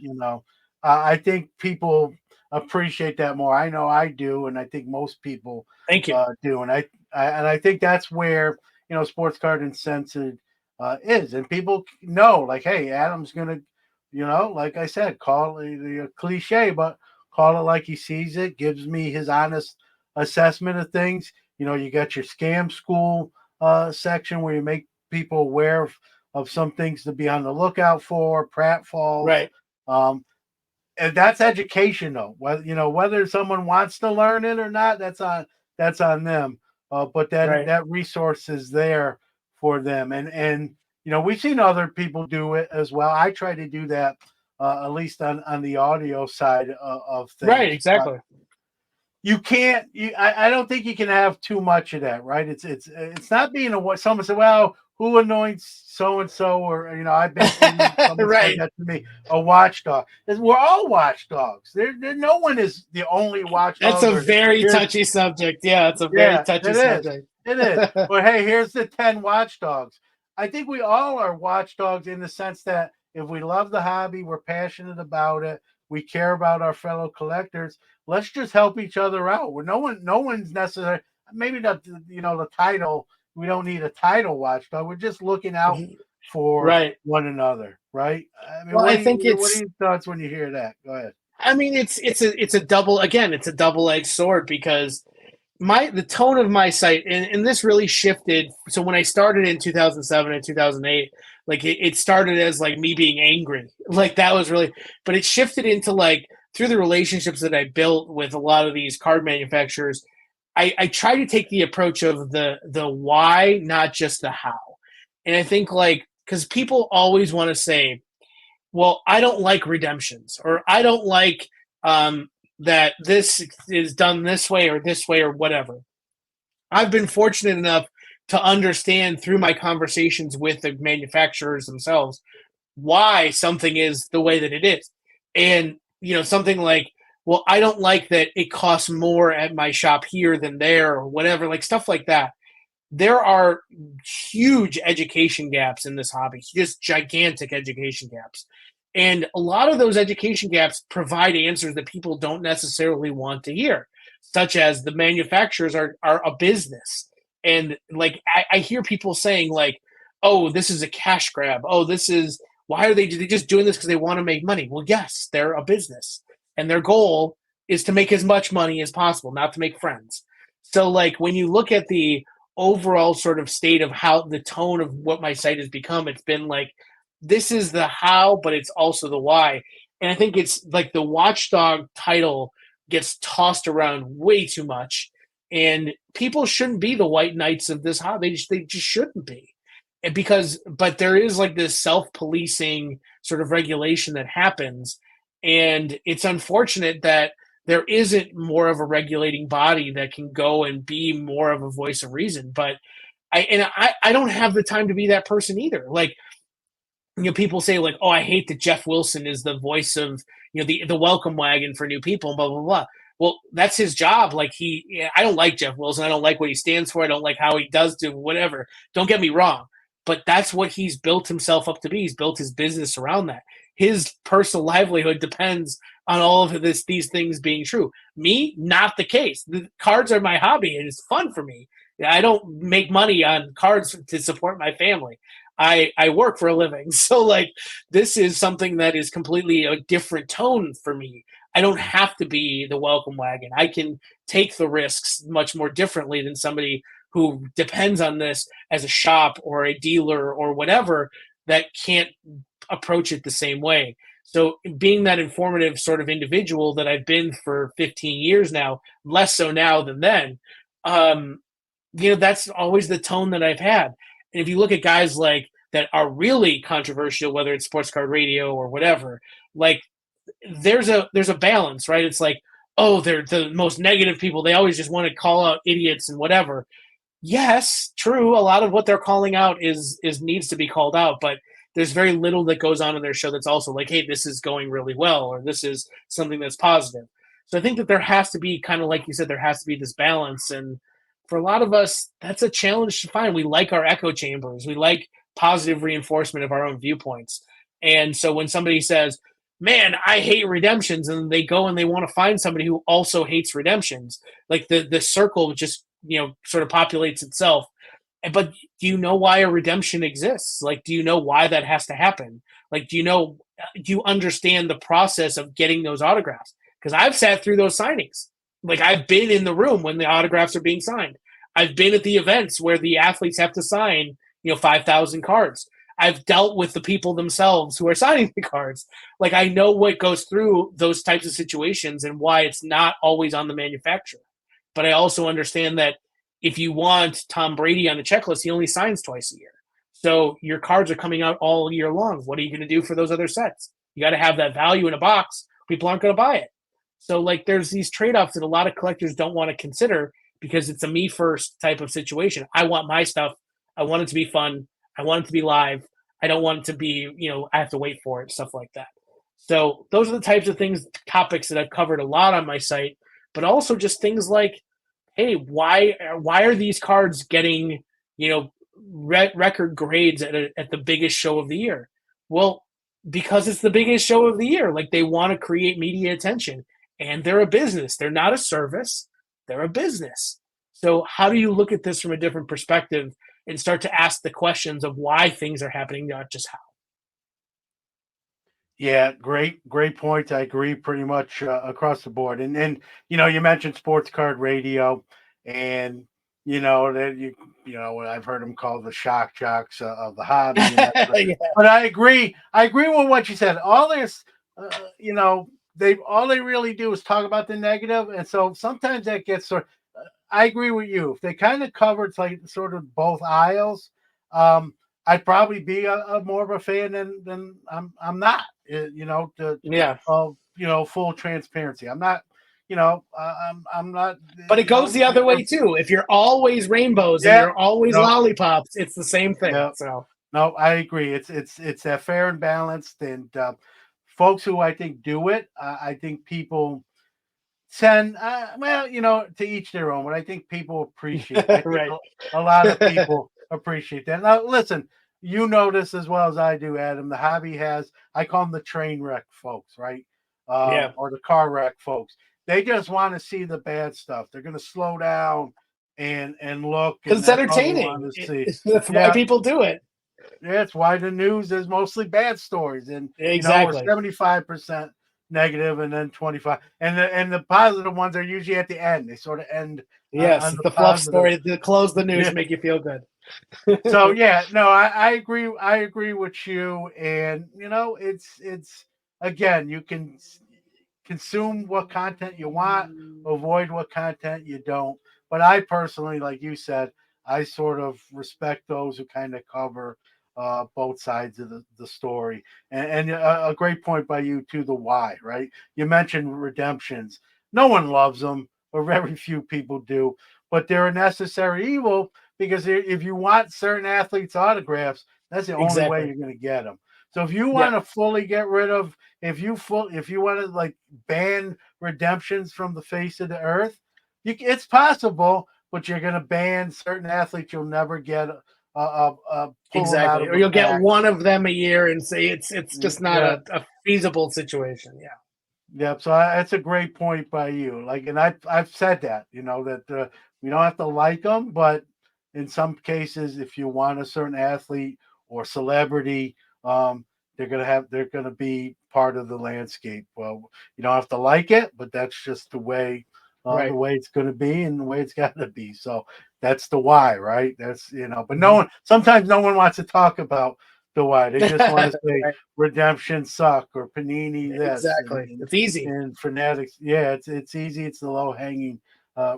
I think people appreciate that more. I know I do, and I think most people Thank you. do. And I think that's where Sports Card Uncensored is, and people know like, hey, Adam's gonna, like I said, call it a cliche, but call it like he sees it. Gives me his honest assessment of things. You got your scam school section where you make people aware of some things to be on the lookout for, pratfalls. Right. And that's education though. Whether someone wants to learn it or not, that's on them. But that Right. that resource is there for them, and we've seen other people do it as well. I try to do that at least on the audio side of Right. things. Exactly. You can't. I don't think you can have too much of that, right? It's not being a what someone said. Well, who anoints so and so, or I've been and someone said Right. that to me, a watchdog. We're all watchdogs. No one is the only That's watchdog. a Or very here's touchy subject. Yeah, it's a very yeah, touchy it is. subject. It is. But hey, here's the 10 watchdogs. I think we all are watchdogs in the sense that if we love the hobby, we're passionate about it, we care about our fellow collectors, let's just help each other out. We're no one's necessary. Maybe not the title. We don't need a title watchdog. We're just looking out for Right. one another, right? I mean, Well, I think what are it's your thoughts when you hear that? Go ahead. I mean it's a double-edged sword because the tone of my site and this really shifted. So when I started in 2007 and 2008, like it started as like me being angry, like that was really, but it shifted into like through the relationships that I built with a lot of these card manufacturers. I try to take the approach of the why, not just the how. And I think like because people always want to say, well, I don't like redemptions, or I don't like that this is done this way or whatever. I've been fortunate enough to understand through my conversations with the manufacturers themselves why something is the way that it is. And, something like, well, I don't like that it costs more at my shop here than there or whatever, like stuff like that. There are huge education gaps in this hobby, just gigantic education gaps. And a lot of those education gaps provide answers that people don't necessarily want to hear, such as the manufacturers are a business. And like I hear people saying like, oh, this is a cash grab. Oh, this is why are they just doing this because they want to make money? Well, yes, they're a business. And their goal is to make as much money as possible, not to make friends. So like when you look at the overall sort of state of how the tone of what my site has become, it's been like this is the how, but it's also the why. And I think it's like the watchdog title gets tossed around way too much. And people shouldn't be the white knights of this hobby. They just shouldn't be. And but there is like this self-policing sort of regulation that happens. And it's unfortunate that there isn't more of a regulating body that can go and be more of a voice of reason. But I don't have the time to be that person either. Like, people say like, oh, I hate that Jeff Wilson is the voice of, the welcome wagon for new people, blah, blah, blah. Well, that's his job. Like I don't like Jeff Wilson. I don't like what he stands for. I don't like how he does do whatever. Don't get me wrong. But that's what he's built himself up to be. He's built his business around that. His personal livelihood depends on all of these things being true. Me, not the case. The cards are my hobby and it's fun for me. I don't make money on cards to support my family. I work for a living. So like this is something that is completely a different tone for me. I don't have to be the welcome wagon. I can take the risks much more differently than somebody who depends on this as a shop or a dealer or whatever that can't approach it the same way. So being that informative sort of individual that I've been for 15 years now, less so now than then, that's always the tone that I've had. And if you look at guys like that are really controversial, whether it's sports card radio or whatever, like there's a balance, right? It's like, oh, they're the most negative people. They always just want to call out idiots and whatever. Yes, true. A lot of what they're calling out is needs to be called out, but there's very little that goes on in their show that's also like, hey, this is going really well, or this is something that's positive. So I think that there has to be kind of like you said, there has to be this balance. And for a lot of us, that's a challenge to find. We like our echo chambers. We like positive reinforcement of our own viewpoints. And so when somebody says, man, I hate redemptions, and they go and they want to find somebody who also hates redemptions, like the circle just, sort of populates itself. But do you know why a redemption exists? Like, do you know why that has to happen? Like, do you understand the process of getting those autographs? Because I've sat through those signings. Like, I've been in the room when the autographs are being signed. I've been at the events where the athletes have to sign, 5,000 cards. I've dealt with the people themselves who are signing the cards. Like, I know what goes through those types of situations and why it's not always on the manufacturer. But I also understand that if you want Tom Brady on the checklist, he only signs twice a year. So your cards are coming out all year long. What are you going to do for those other sets? You got to have that value in a box. People aren't going to buy it. So like there's these trade-offs that a lot of collectors don't want to consider because it's a me first type of situation. I want my stuff. I want it to be fun. I want it to be live. I don't want it to be, I have to wait for it, stuff like that. So those are the types of things, topics that I've covered a lot on my site, but also just things like, hey, why are these cards getting, record grades at the biggest show of the year? Well, because it's the biggest show of the year. Like, they want to create media attention, and they're a business. They're not a service. They're a business. So how do you look at this from a different perspective and start to ask the questions of why things are happening, not just how? Yeah, great point. I agree pretty much across the board. And you mentioned sports card radio, and that I've heard them called the shock jocks of the hobby, and that. Yeah, But I agree. I agree with what you said. All this, all they really do is talk about the negative, and so sometimes that gets sort. I agree with you. If they kind of covered like sort of both aisles, um, I'd probably be a more of a fan than I'm not. To yeah. full transparency. I'm not. I'm not. But it goes the other way too. If you're always rainbows and Yeah. you're always No. lollipops, it's the same thing. Yeah. So No, I agree. It's that fair and balanced, and folks who I think do it. I think people tend, to each their own. But I think people appreciate. I think right. a lot of people appreciate that. Now, listen, you know this as well as I do, Adam. The hobby has, I call them the train wreck folks, right? Yeah. Or the car wreck folks. They just want to see the bad stuff. They're going to slow down and look, Because and it's that's all they want entertaining. to see. That's why Yeah, people do it. that's why the news is mostly bad stories, and we're Exactly. 75% negative, and then 25, and the positive ones are usually at the end. They sort of end Yes, on it's the the fluff positive. story to close the news, Yeah. make you feel good. So yeah, no, I agree. I agree with you, and it's again, you can consume what content you want, avoid what content you don't. But I personally, like you said, I sort of respect those who kind of cover both sides of the story. And a great point by you too, the why, right? You mentioned redemptions. No one loves them, or very few people do, but they're a necessary evil because if you want certain athletes' autographs, that's the only way Exactly. you're going to get them. So if you Yeah. want to fully get rid of, if you want to like ban redemptions from the face of the earth, it's possible, but you're going to ban certain athletes. You'll never get pull them out Exactly. of Or a you'll get pack. one of them a year and say it's just not Yeah, a feasible situation. Yeah. yeah. So that's a great point by you. Like, and I've said that that we don't have to like them, but in some cases, if you want a certain athlete or celebrity, um, they're gonna be part of the landscape. Well, you don't have to like it, but that's just the Right. way it's gonna be and the way it's got to be. So that's the why, right? That's but Mhm. sometimes no one wants to talk about the why. They just want to say Right. redemption suck or panini this Exactly. It's easy. and fanatics. Yeah, it's easy. It's the low hanging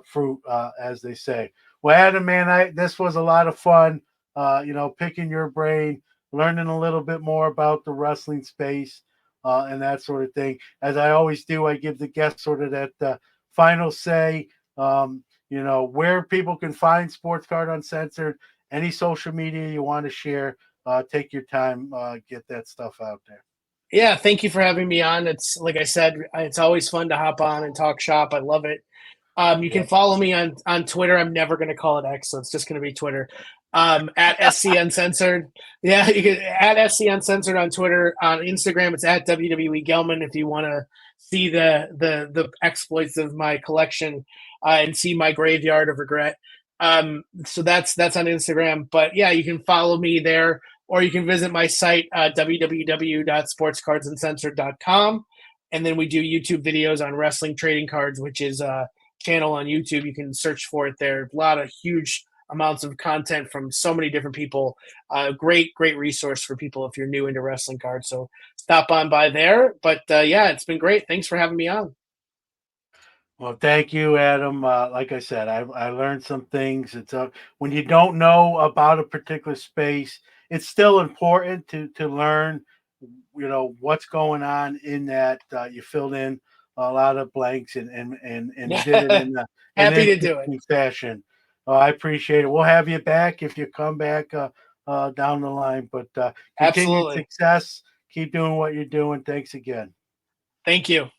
fruit, as they say. Well, Adam, man, this was a lot of fun. Picking your brain, learning a little bit more about the wrestling space, and that sort of thing. As I always do, I give the guests sort of that final say. Where people can find Sports Card Uncensored, any social media you want to share. Take your time, get that stuff out there. Yeah, thank you for having me on. It's like I said, it's always fun to hop on and talk shop. I love it. You can Yep. follow me on Twitter. I'm never going to call it X, so it's just going to be Twitter. At SC Uncensored. Yeah, you can at SC Uncensored on Twitter. On Instagram, it's at WWE Gellman if you want to see the exploits of my collection and see my graveyard of regret. So that's on Instagram. But yeah, you can follow me there, or you can visit my site, www.sportscardsuncensored.com. And then we do YouTube videos on wrestling trading cards, which is channel on YouTube. You can search for it there. A lot of huge amounts of content from so many different people. Great resource for people if you're new into wrestling cards. So stop on by there. But yeah, it's been great. Thanks for having me on. Well, thank you, Adam. Like I said, I learned some things. It's when you don't know about a particular space, it's still important to learn. What's going on in that. You filled in a lot of blanks and did it in an Happy to do it. interesting fashion. I appreciate it. We'll have you back if you come back down the line. But continued Absolutely. success. Keep doing what you're doing. Thanks again. Thank you.